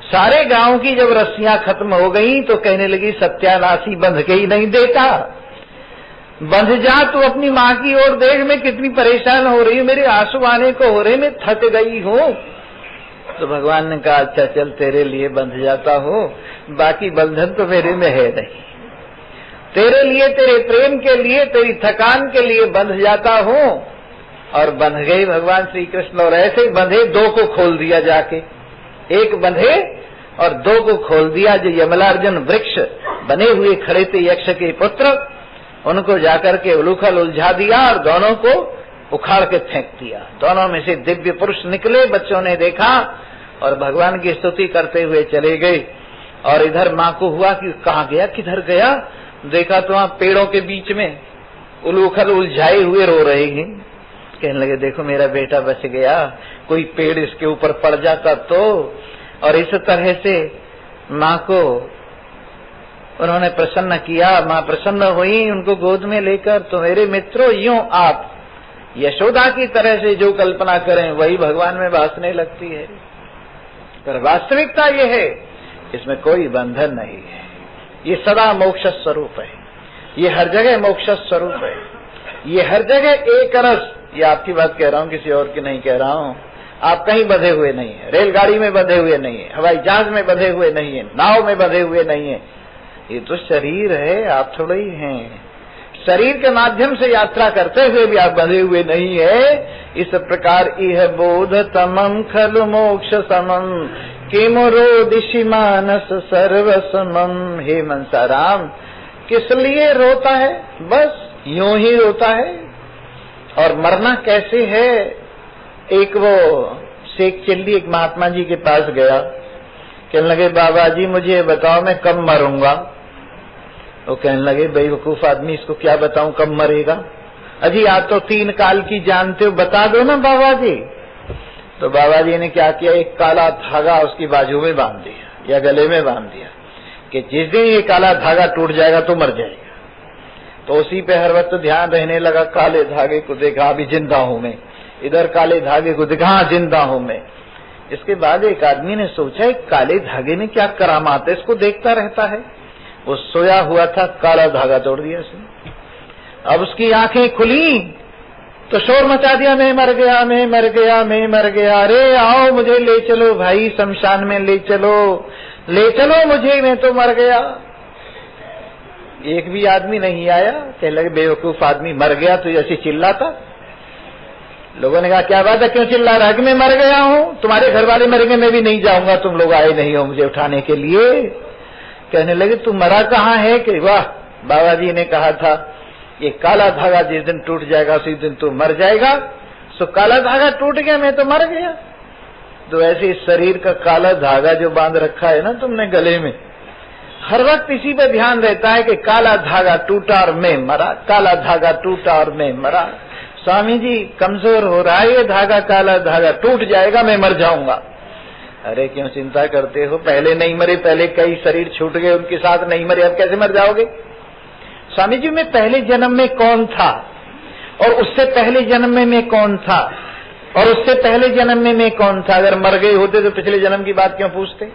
सारे गांव की जब रस्सियां खत्म हो गई तो कहने लगी सत्यानाशी, बंध के ही नहीं देता, बंध जा तू अपनी माँ की ओर देख, मैं कितनी परेशान हो रही हूँ, मेरे आंसू आने को हो रहे, मैं थक गई हूँ। तो भगवान ने कहा अच्छा चल तेरे लिए बंध जाता हूँ, बाकी बंधन तो मेरे में है नहीं, तेरे लिए, तेरे प्रेम के लिए, तेरी थकान के लिए बंध जाता हूँ। और बंध गए भगवान श्री कृष्ण, और ऐसे ही बंधे, दो को खोल दिया जाके, एक बंधे और दो को खोल दिया। जो यमलार्जुन वृक्ष बने हुए खड़े थे यक्ष के पुत्र, उनको जाकर के उलूखल उलझा दिया और दोनों को उखाड़ के फेंक दिया। दोनों में से दिव्य पुरुष निकले, बच्चों ने देखा और भगवान की स्तुति करते हुए चले गए। और इधर माँ को हुआ कि कहाँ गया, किधर गया, देखा तो वहाँ पेड़ों के बीच में उलूखल उलझाए हुए रो रहे हैं। कहने लगे देखो मेरा बेटा बच गया, कोई पेड़ इसके ऊपर पड़ जाता तो। और इस तरह से माँ को उन्होंने प्रसन्न किया, माँ प्रसन्न हुई उनको गोद में लेकर। तो मेरे मित्रों, यूं आप यशोदा की तरह से जो कल्पना करें वही भगवान में भासने लगती है, पर वास्तविकता ये है इसमें कोई बंधन नहीं है। ये सदा मोक्ष स्वरूप है, ये हर जगह मोक्ष स्वरूप है, ये हर जगह एक रस। ये आपकी बात कह रहा हूँ, किसी और की नहीं कह रहा हूँ। आप कहीं बंधे हुए नहीं है, रेलगाड़ी में बंधे हुए नहीं है, हवाई जहाज में बंधे हुए नहीं है, नाव में बंधे हुए नहीं है। ये तो शरीर है, आप थोड़े ही हैं। शरीर के माध्यम से यात्रा करते हुए भी आप बंधे हुए नहीं है। इस प्रकार इह बोध तमम खलु मोक्ष समम किमुरो दिशि मानस सर्व समम। हे मनसाराम, किस लिए रोता है? बस यूं ही रोता है। और मरना कैसे है? एक वो शेख चिल्ली एक महात्मा जी के पास गया, कहने लगे बाबा जी मुझे बताओ मैं कब मरूंगा। वो कहने लगे बेवकूफ आदमी, इसको क्या बताऊं कब मरेगा? अजी आप तो 3 काल की जानते हो, बता दो ना बाबा जी। तो बाबा जी ने क्या किया, एक काला धागा उसकी बाजू में बांध दिया या गले में बांध दिया कि जिस दिन ये काला धागा टूट जाएगा तो मर जाएगा। तो उसी पे हर वक्त ध्यान रहने लगा, काले धागे को देखा अभी जिंदा हूं मैं, इधर काले धागे को देखा हाँ जिंदा हूं मैं। इसके बाद एक आदमी ने सोचा एक काले धागे में क्या करामात है, इसको देखता रहता है। वो सोया हुआ था, काला धागा तोड़ दिया उसने। अब उसकी आंखें खुली तो शोर मचा दिया, मैं मर गया, मैं मर गया, मैं मर गया, अरे आओ मुझे ले चलो भाई, शमशान में ले चलो, ले चलो मुझे, मैं तो मर गया। एक भी आदमी नहीं आया। कहने लगे बेवकूफ आदमी, मर गया तो ऐसे चिल्लाता? लोगों ने कहा क्या बात है, क्यों चिल्ला रहा है कि मैं मर गया हूं, तुम्हारे घर वाले मरेंगे, मैं भी नहीं जाऊंगा, तुम लोग आए नहीं हो मुझे उठाने के लिए। कहने लगे तू मरा कहाँ है? कि वाह, बाबा जी ने कहा था ये काला धागा जिस दिन टूट जाएगा उसी दिन तू मर जाएगा। सो काला धागा टूट गया, मैं तो मर गया। तो ऐसे शरीर का काला धागा जो बांध रखा है ना तुमने गले में, हर वक्त इसी पे ध्यान रहता है कि काला धागा टूटा और मैं मरा, काला धागा टूटा और मैं मरा। स्वामी जी कमजोर हो रहा है ये धागा, काला धागा टूट जाएगा, मैं मर जाऊंगा। अरे क्यों चिंता करते हो, पहले नहीं मरे, पहले कई शरीर छूट गए उनके साथ नहीं मरे, अब कैसे मर जाओगे? स्वामी जी मैं पहले जन्म में कौन था, और उससे पहले जन्म में मैं कौन था, और उससे पहले जन्म में मैं कौन था? अगर मर गए होते तो पिछले जन्म की बात क्यों पूछते?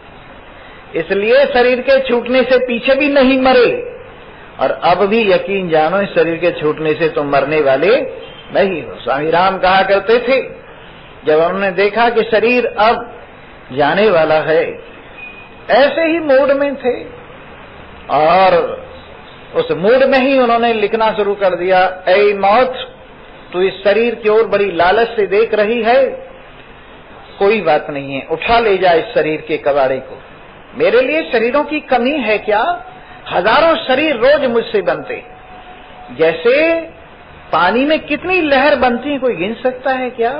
इसलिए शरीर के छूटने से पीछे भी नहीं मरे, और अब भी यकीन जानो इस शरीर के छूटने से तुम मरने वाले नहीं हो। स्वामी राम कहा करते थे, जब उन्होंने देखा कि शरीर अब जाने वाला है, ऐसे ही मूड में थे, और उस मूड में ही उन्होंने लिखना शुरू कर दिया, ऐ मौत तू इस शरीर की ओर बड़ी लालच से देख रही है, कोई बात नहीं है, उठा ले जा इस शरीर के कबाड़े को। मेरे लिए शरीरों की कमी है क्या? हजारों शरीर रोज मुझसे बनते, जैसे पानी में कितनी लहर बनती है कोई गिन सकता है क्या?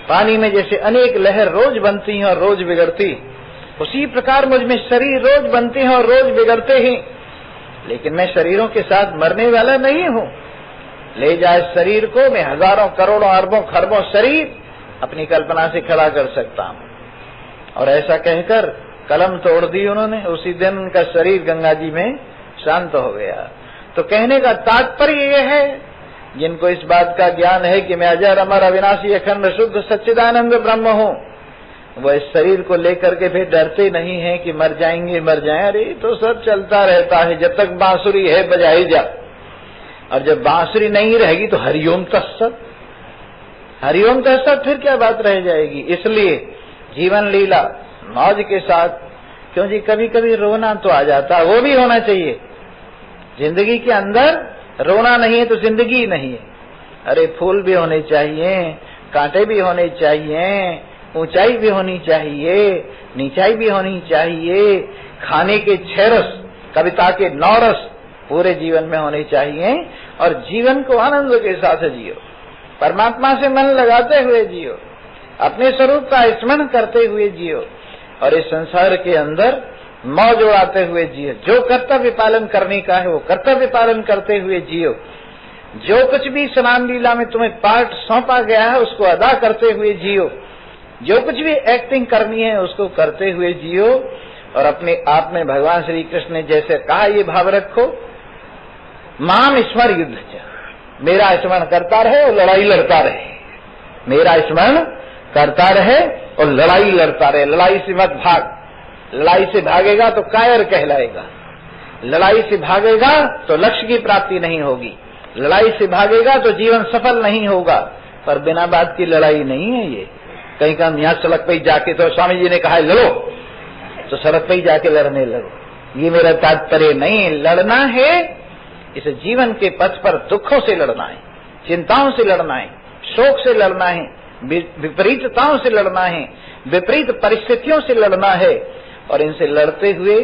पानी में जैसे अनेक लहर रोज बनती हैं और रोज बिगड़ती, उसी प्रकार मुझ में शरीर रोज बनते हैं और रोज बिगड़ते हैं, लेकिन मैं शरीरों के साथ मरने वाला नहीं हूं। ले जाए शरीर को, मैं हजारों करोड़ों अरबों खरबों शरीर अपनी कल्पना से खड़ा कर सकता हूं। और ऐसा कहकर कलम तोड़ दी उन्होंने। उसी दिन उनका शरीर गंगा जी में शांत हो गया। तो कहने का तात्पर्य यह है, जिनको इस बात का ज्ञान है कि मैं अजर अमर अविनाशी अखंड शुद्ध सच्चिदानंद ब्रह्म हूं, वह इस शरीर को लेकर के फिर डरते नहीं है कि मर जाएंगे मर जाए। अरे तो सब चलता रहता है, जब तक बांसुरी है बजाई जा, और जब बांसुरी नहीं रहेगी तो हरिओम तत्सत, हरिओम तत्सत, फिर क्या बात रह जाएगी। इसलिए जीवन लीला मौज के साथ, क्यों जी कभी कभी रोना तो आ जाता, वो भी होना चाहिए। जिंदगी के अंदर रोना नहीं है तो जिंदगी नहीं है। अरे फूल भी होने चाहिए, कांटे भी होने चाहिए, ऊंचाई भी होनी चाहिए, नीचाई भी होनी चाहिए, खाने के 6 रस, कविता के 9 रस पूरे जीवन में होने चाहिए, और जीवन को आनंद के साथ जियो, परमात्मा से मन लगाते हुए जियो, अपने स्वरूप का स्मरण करते हुए जियो, और इस संसार के अंदर मौज उड़ाते हुए जियो। जो कर्तव्य पालन करने का है वो कर्तव्य पालन करते हुए जियो। जो कुछ भी स्नान लीला में तुम्हें पार्ट सौंपा गया है उसको अदा करते हुए जियो। जो कुछ भी एक्टिंग करनी है उसको करते हुए जियो। और अपने आप में भगवान श्री कृष्ण ने जैसे कहा ये भाव रखो, माम स्मर युद्ध, मेरा स्मरण करता रहे और लड़ाई लड़ता रहे, मेरा स्मरण करता रहे और लड़ाई लड़ता रहे। लड़ाई से मत भाग, लड़ाई से भागेगा तो कायर कहलाएगा, लड़ाई से भागेगा तो लक्ष्य की प्राप्ति नहीं होगी, लड़ाई से भागेगा तो जीवन सफल नहीं होगा। पर बिना बात की लड़ाई नहीं है ये। कहीं का यहाँ सड़क पे जाके, तो स्वामी जी ने कहा है लड़ो, तो सड़क पे ही जाके लड़ने लगो, ये मेरा तात्पर्य नहीं। लड़ना है इस जीवन के पथ पर, दुखों से लड़ना है, चिंताओं से लड़ना है, शोक से लड़ना है, विपरीतताओं से लड़ना है, विपरीत परिस्थितियों से लड़ना है। और इनसे लड़ते हुए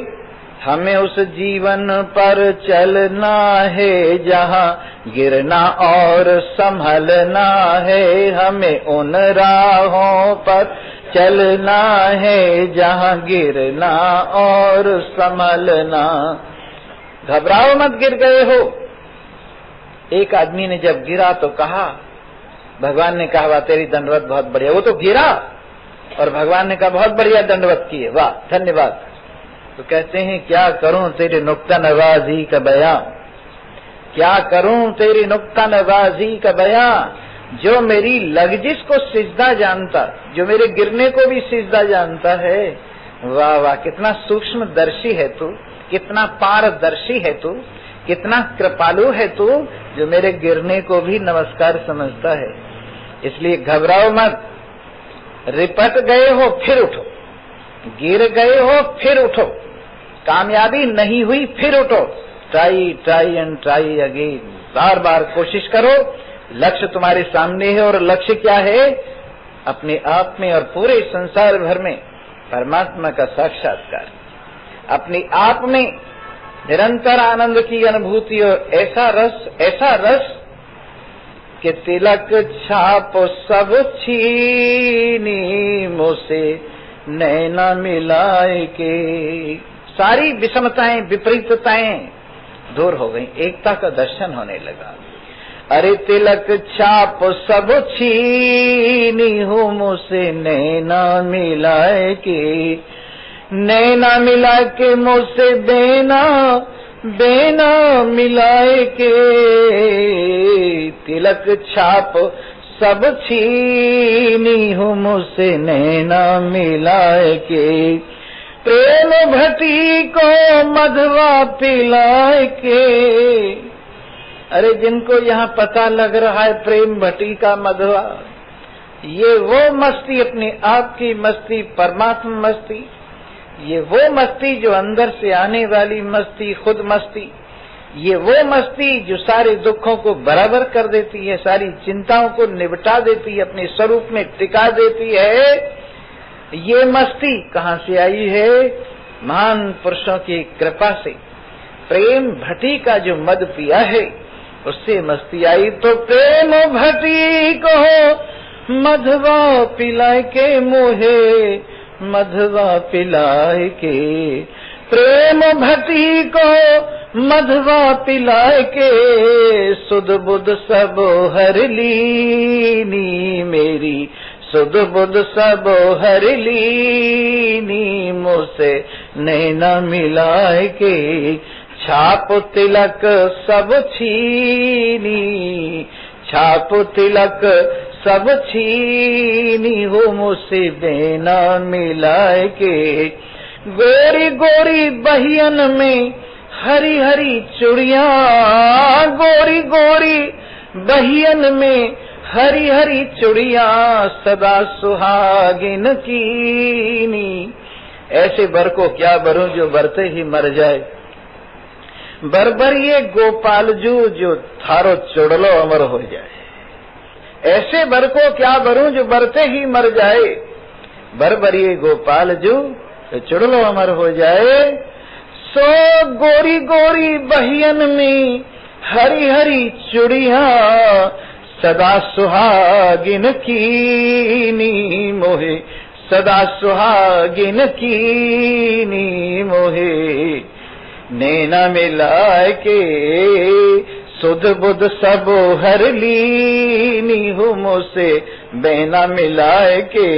हमें उस जीवन पर चलना है जहाँ गिरना और संभलना है, हमें उन राहों पर चलना है जहाँ गिरना और संभलना। घबराओ मत, गिर गए हो। एक आदमी ने जब गिरा तो कहा, भगवान ने कहा वाह तेरी दंडवत बहुत बढ़िया। वो तो गिरा और भगवान ने कहा बहुत बढ़िया दंडवत किए, वाह धन्यवाद। तो कहते हैं क्या करूं तेरी नुक्ता नवाजी का बयां, क्या करूं तेरी नुक्ता नवाजी का बयां, जो मेरी लग्जिश को सिजदा जानता, जो मेरे गिरने को भी सिजदा जानता है। वाह वाह, कितना सूक्ष्म दर्शी है तू, कितना पारदर्शी है तू, कितना कृपालु है तू, जो मेरे गिरने को भी नमस्कार समझता है। इसलिए घबराओ मत, रिपट गए हो फिर उठो, गिर गए हो फिर उठो, कामयाबी नहीं हुई फिर उठो, try try and try again, बार बार कोशिश करो। लक्ष्य तुम्हारे सामने है, और लक्ष्य क्या है? अपने आप में और पूरे संसार भर में परमात्मा का साक्षात्कार, अपने आप में निरंतर आनंद की अनुभूति, और ऐसा रस कि तिलक छाप सब छीनी मुझसे नैना मिलाए के। सारी विषमताएं विपरीतताएं दूर हो गई, एकता का दर्शन होने लगा। अरे तिलक छाप सब छीनी हूँ मुझसे नैना मिलाए के, नैना मिला के मुझसे बेना मिलाए के। तिलक छाप सब छीनी हूँ मुझसे नैना मिलाए के, प्रेम भटी को मधवा पिलाए के। अरे जिनको यहाँ पता लग रहा है प्रेम भटी का मधवा, ये वो मस्ती, अपने आप की मस्ती, परमात्मा मस्ती, ये वो मस्ती जो अंदर से आने वाली मस्ती, खुद मस्ती, ये वो मस्ती जो सारे दुखों को बराबर कर देती है, सारी चिंताओं को निपटा देती है, अपने स्वरूप में टिका देती है। ये मस्ती कहाँ से आई है? महान पुरुषों की कृपा से। प्रेम भटी का जो मद पिया है उससे मस्ती आई। तो प्रेम भटी को मधवा पिलाए के मोहे, मधवा पिलाए के। प्रेम भटी को मधवा पिलाए के, सुध बुध सब हर लीनी मेरी, सुध बुध सब हर लीनी मुझसे नैना मिलाए के। छाप तिलक सब छीनी, छाप तिलक सब छीनी हो मुझसे बेना मिलाए के। गोरी गोरी बहियन में हरी हरी चूड़िया, गोरी गोरी बहियन में हरी हरी चूड़िया, सदा सुहागिन कीनी। ऐसे बर को क्या बरूं जो बरते ही मर जाए, बरबर ये गोपाल जो थारो चुड़लो अमर हो जाए। ऐसे बर को क्या बरूं जो बरते ही मर जाए, बरबर ये गोपाल जो चुड़लो अमर हो जाए। सो गोरी गोरी बहियन में हरी हरी चूड़िया, सदा सुहागिन कीनी मोहे, सदा सुहागिन कीनी मोहे। नैना मिलाए के सुध बुध सब हर लीनी हूँ मुझसे बेना मिलाए के।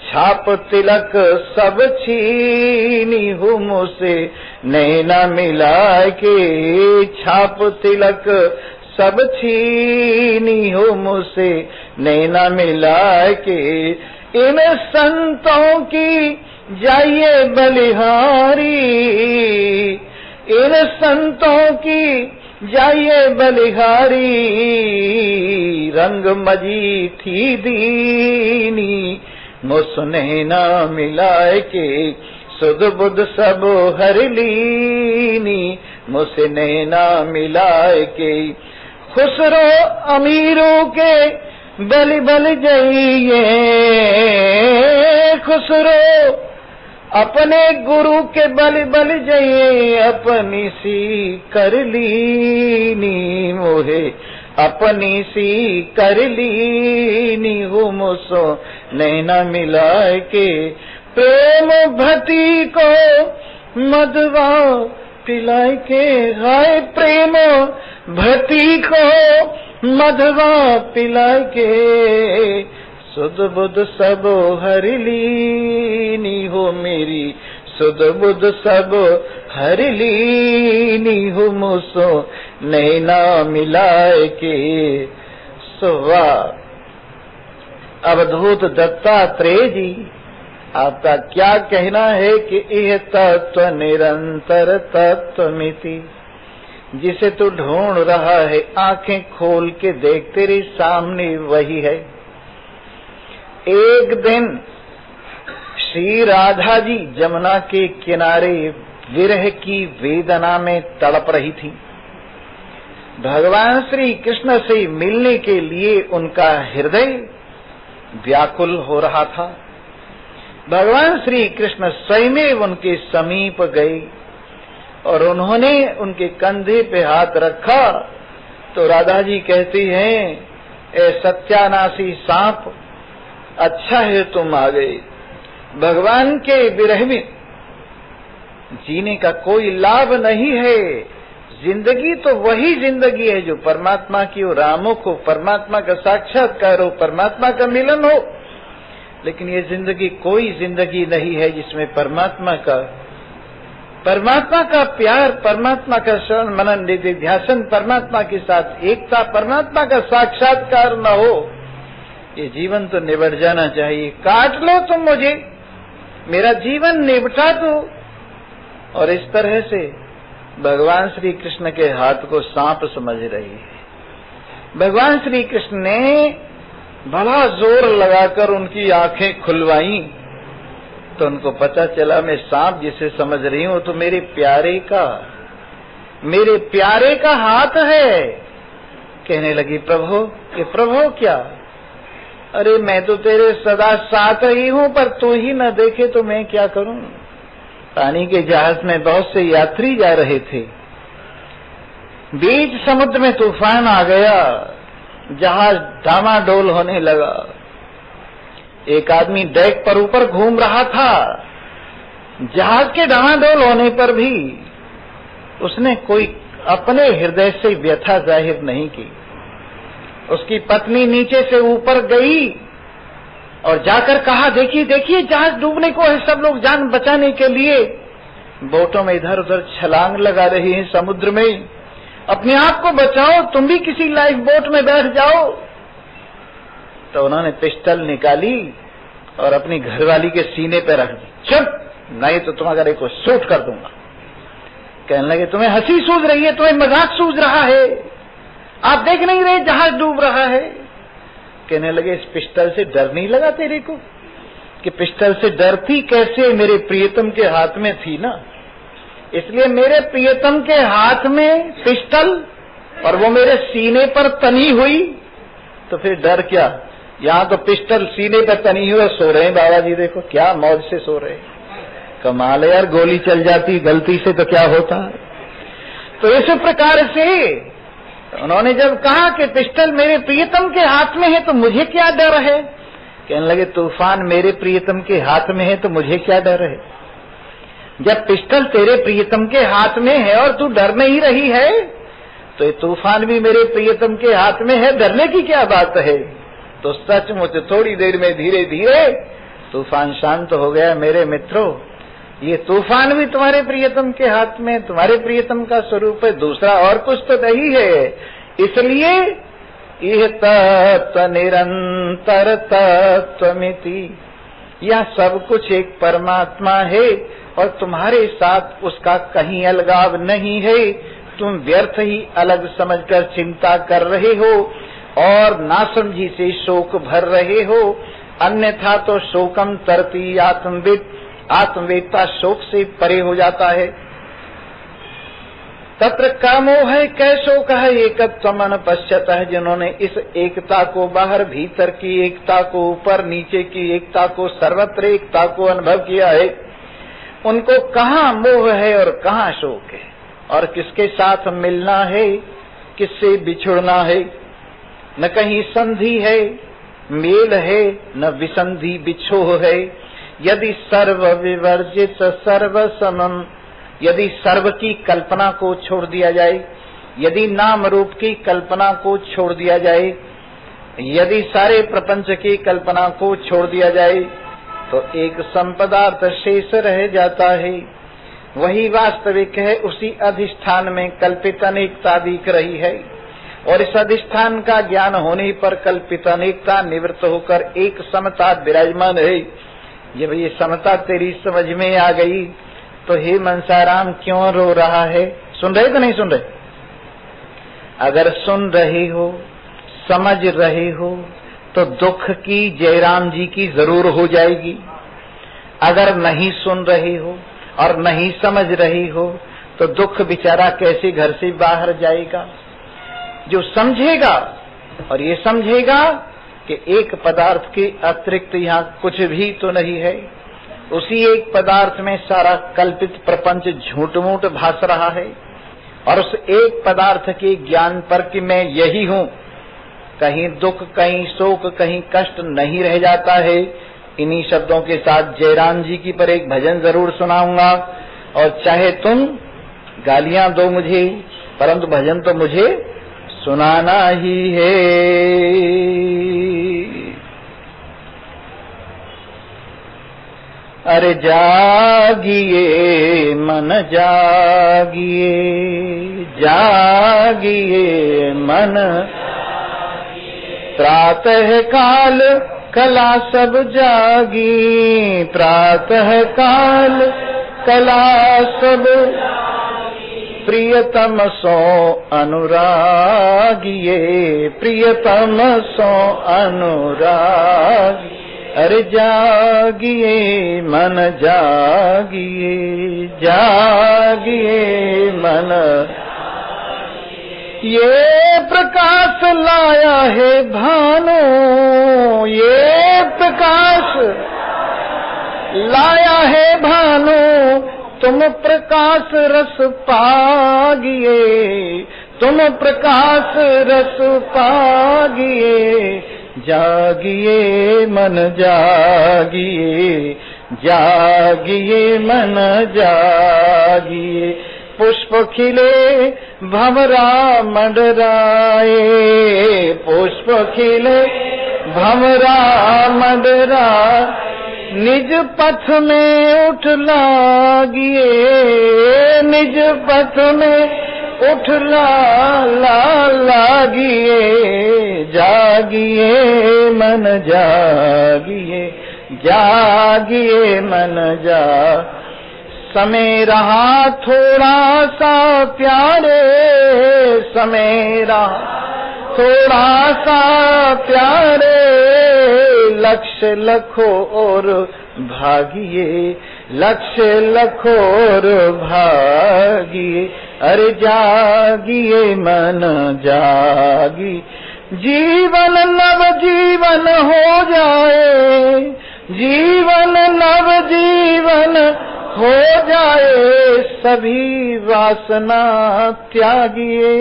छाप तिलक सब छीनी हूँ मुझसे नैना मिलाए के। छाप तिलक सब छीनी हो मुझसे नैना मिलाए के। इन संतों की जाइए बलिहारी, इन संतों की जाइए बलिहारी। रंग मजी थी दीनी मुझसे नैना मिलाए के। सुध बुध सब हर लीनी मुझसे नैना मिलाए के। खुसरो अमीरों के बलि बल जाइए, खुसरो अपने गुरु के बलि बल जाइए। अपनी सी कर लीनी मोहे, अपनी सी कर लीनी हो मुझसो नैना मिलाए के। प्रेम भटी को मधवा पिलाय के हाय प्रेम भक्ति को मधवा पिलाय के सुध बुध सब हर लीनी हो मेरी सुध बुध सब हर लीनी हो मुसो नैना मिलाए के सुवा। अवधूत दत्तात्रेय जी, आपका क्या कहना है कि यह तत्व निरंतर तत्वमिति, जिसे तू ढूंढ रहा है आंखें खोल के देख, तेरे सामने वही है। एक दिन श्री राधा जी जमुना के किनारे विरह की वेदना में तड़प रही थी। भगवान श्री कृष्ण से मिलने के लिए उनका हृदय व्याकुल हो रहा था। भगवान श्री कृष्ण स्वयं उनके समीप गए और उन्होंने उनके कंधे पे हाथ रखा तो राधा जी कहती हैं, ए सत्यानाशी सांप, अच्छा है तुम आ गए। भगवान के विरह में जीने का कोई लाभ नहीं है। जिंदगी तो वही जिंदगी है जो परमात्मा की हो, राममुख हो, परमात्मा का साक्षात्कार हो, परमात्मा का मिलन हो। लेकिन ये जिंदगी कोई जिंदगी नहीं है जिसमें परमात्मा का प्यार, परमात्मा का श्रवण मनन निधिध्यासन, परमात्मा के साथ एकता, परमात्मा का साक्षात्कार न हो। ये जीवन तो निबट जाना चाहिए। काट लो तुम मुझे, मेरा जीवन निबटा दो। और इस तरह से भगवान श्री कृष्ण के हाथ को सांप समझ रही है। भगवान श्री कृष्ण ने बड़ा जोर लगाकर उनकी आंखें खुलवाई तो उनको पता चला मैं सांप जिसे समझ रही हूं तो मेरे प्यारे का हाथ है। कहने लगी, प्रभु, ये प्रभु क्या? अरे मैं तो तेरे सदा साथ ही हूं, पर तू ही न देखे तो मैं क्या करूं। पानी के जहाज में बहुत से यात्री जा रहे थे। बीच समुद्र में तूफान आ गया, जहाज डामाडोल होने लगा। एक आदमी डेक पर ऊपर घूम रहा था। जहाज के डामाडोल होने पर भी उसने कोई अपने हृदय से व्यथा जाहिर नहीं की। उसकी पत्नी नीचे से ऊपर गई और जाकर कहा, देखिए देखिए जहाज डूबने को है। सब लोग जान बचाने के लिए बोटों में इधर उधर छलांग लगा रही हैं समुद्र में। अपने आप को बचाओ, तुम भी किसी लाइफ बोट में बैठ जाओ। तो उन्होंने पिस्टल निकाली और अपनी घरवाली के सीने पे रख दी। चुप, नहीं तो तुम्हारे को शूट कर दूंगा। कहने लगे, तुम्हें हंसी सूझ रही है, तुम्हें मजाक सूझ रहा है, आप देख नहीं रहे जहाज डूब रहा है। कहने लगे, इस पिस्टल से डर नहीं लगा तेरे को? कि पिस्टल से डरती कैसे? मेरे प्रियतम के हाथ में थी ना, इसलिए मेरे प्रियतम के हाथ में पिस्टल और वो मेरे सीने पर तनी हुई, तो फिर डर क्या? यहाँ तो पिस्टल सीने पर तनी हुई, सो रहे हैं बाबा जी, देखो क्या मौज से सो रहे हैं। कमाल है यार, गोली चल जाती गलती से तो क्या होता। तो इस प्रकार से उन्होंने जब कहा कि पिस्टल मेरे प्रियतम के हाथ में है तो मुझे क्या डर है। कहने लगे, तूफान मेरे प्रियतम के हाथ में है तो मुझे क्या डर है। जब पिस्टल तेरे प्रियतम के हाथ में है और तू डर नहीं रही है तो ये तूफान भी मेरे प्रियतम के हाथ में है, डरने की क्या बात है। तो सचमुच थोड़ी देर में धीरे धीरे तूफान शांत हो गया। मेरे मित्रों, ये तूफान भी तुम्हारे प्रियतम के हाथ में, तुम्हारे प्रियतम का स्वरूप है, दूसरा और कुछ तो नहीं है। इसलिए यह तत्व निरंतर तत्वमिति, यह सब कुछ एक परमात्मा है और तुम्हारे साथ उसका कहीं अलगाव नहीं है। तुम व्यर्थ ही अलग समझकर चिंता कर रहे हो और नासमझी से शोक भर रहे हो। अन्यथा तो शोकम तरती आत्मविद, आत्मवेदता शोक से परे हो जाता है। तत्र कामो है कैसो कहा एकत्व मन पश्चात है। जिन्होंने इस एकता को, बाहर भीतर की एकता को, ऊपर नीचे की एकता को, सर्वत्र एकता को अनुभव किया है, उनको कहाँ मोह है और कहाँ शोक है, और किसके साथ मिलना है, किससे बिछुड़ना है। न कहीं संधि है, मेल है, न विसंधि बिछोह है। यदि सर्व विवर्जित सर्व समम, यदि सर्व की कल्पना को छोड़ दिया जाए, यदि नाम रूप की कल्पना को छोड़ दिया जाए, यदि सारे प्रपंच की कल्पना को छोड़ दिया जाए, तो एक संपदार्थ शेष रह जाता है। वही वास्तविक है, उसी अधिष्ठान में कल्पित अनेकता दिख रही है, और इस अधिष्ठान का ज्ञान होने पर कल्पित अनेकता निवृत्त होकर एक समता विराजमान है। जब ये समता तेरी समझ में आ गई तो हे मनसाराम क्यों रो रहा है? सुन रहे तो नहीं सुन रहे? अगर सुन रहे हो, समझ रहे हो, तो दुख की जयराम जी की जरूर हो जाएगी। अगर नहीं सुन रहे हो और नहीं समझ रहे हो तो दुख बेचारा कैसे घर से बाहर जाएगा? जो समझेगा और ये समझेगा कि एक पदार्थ के अतिरिक्त यहाँ कुछ भी तो नहीं है, उसी एक पदार्थ में सारा कल्पित प्रपंच झूठ मूठ भास रहा है, और उस एक पदार्थ के ज्ञान पर कि मैं यही हूँ, कहीं दुख, कहीं शोक, कहीं कष्ट नहीं रह जाता है। इन्हीं शब्दों के साथ जयराम जी की पर एक भजन जरूर सुनाऊंगा, और चाहे तुम गालियां दो मुझे, परंतु भजन तो मुझे सुनाना ही है। अरे जागिए मन जागिए, जागिए मन, प्रातः काल कला सब जागी, प्रातः काल कला सब, प्रियतम सो अनुरागिए, प्रियतम सो अनुरागी। अरे जागिए मन जागिए, जागिए मन, ये प्रकाश लाया है भानु, ये प्रकाश लाया है भानु, तुम प्रकाश रस पागिए, तुम प्रकाश रस पागिए। जागिए मन जागिए, जागिए मन जागिए, पुष्प खिले भंवरा मंडराए, पुष्प खिले भंवरा मंडरा, निज पथ में उठ लागिए, निज पथ में उठ लागिए। जागिए मन जागिए, जागिए मन जा, समय रहा थोड़ा सा प्यारे, समय रहा थोड़ा सा प्यारे, लक्ष्य लखो और भागिए, लक्ष्य लखो और भागिए। अरे जागिए मन जागी, जीवन नव जीवन हो जाए, जीवन नव जीवन हो जाए, सभी वासना त्यागिए,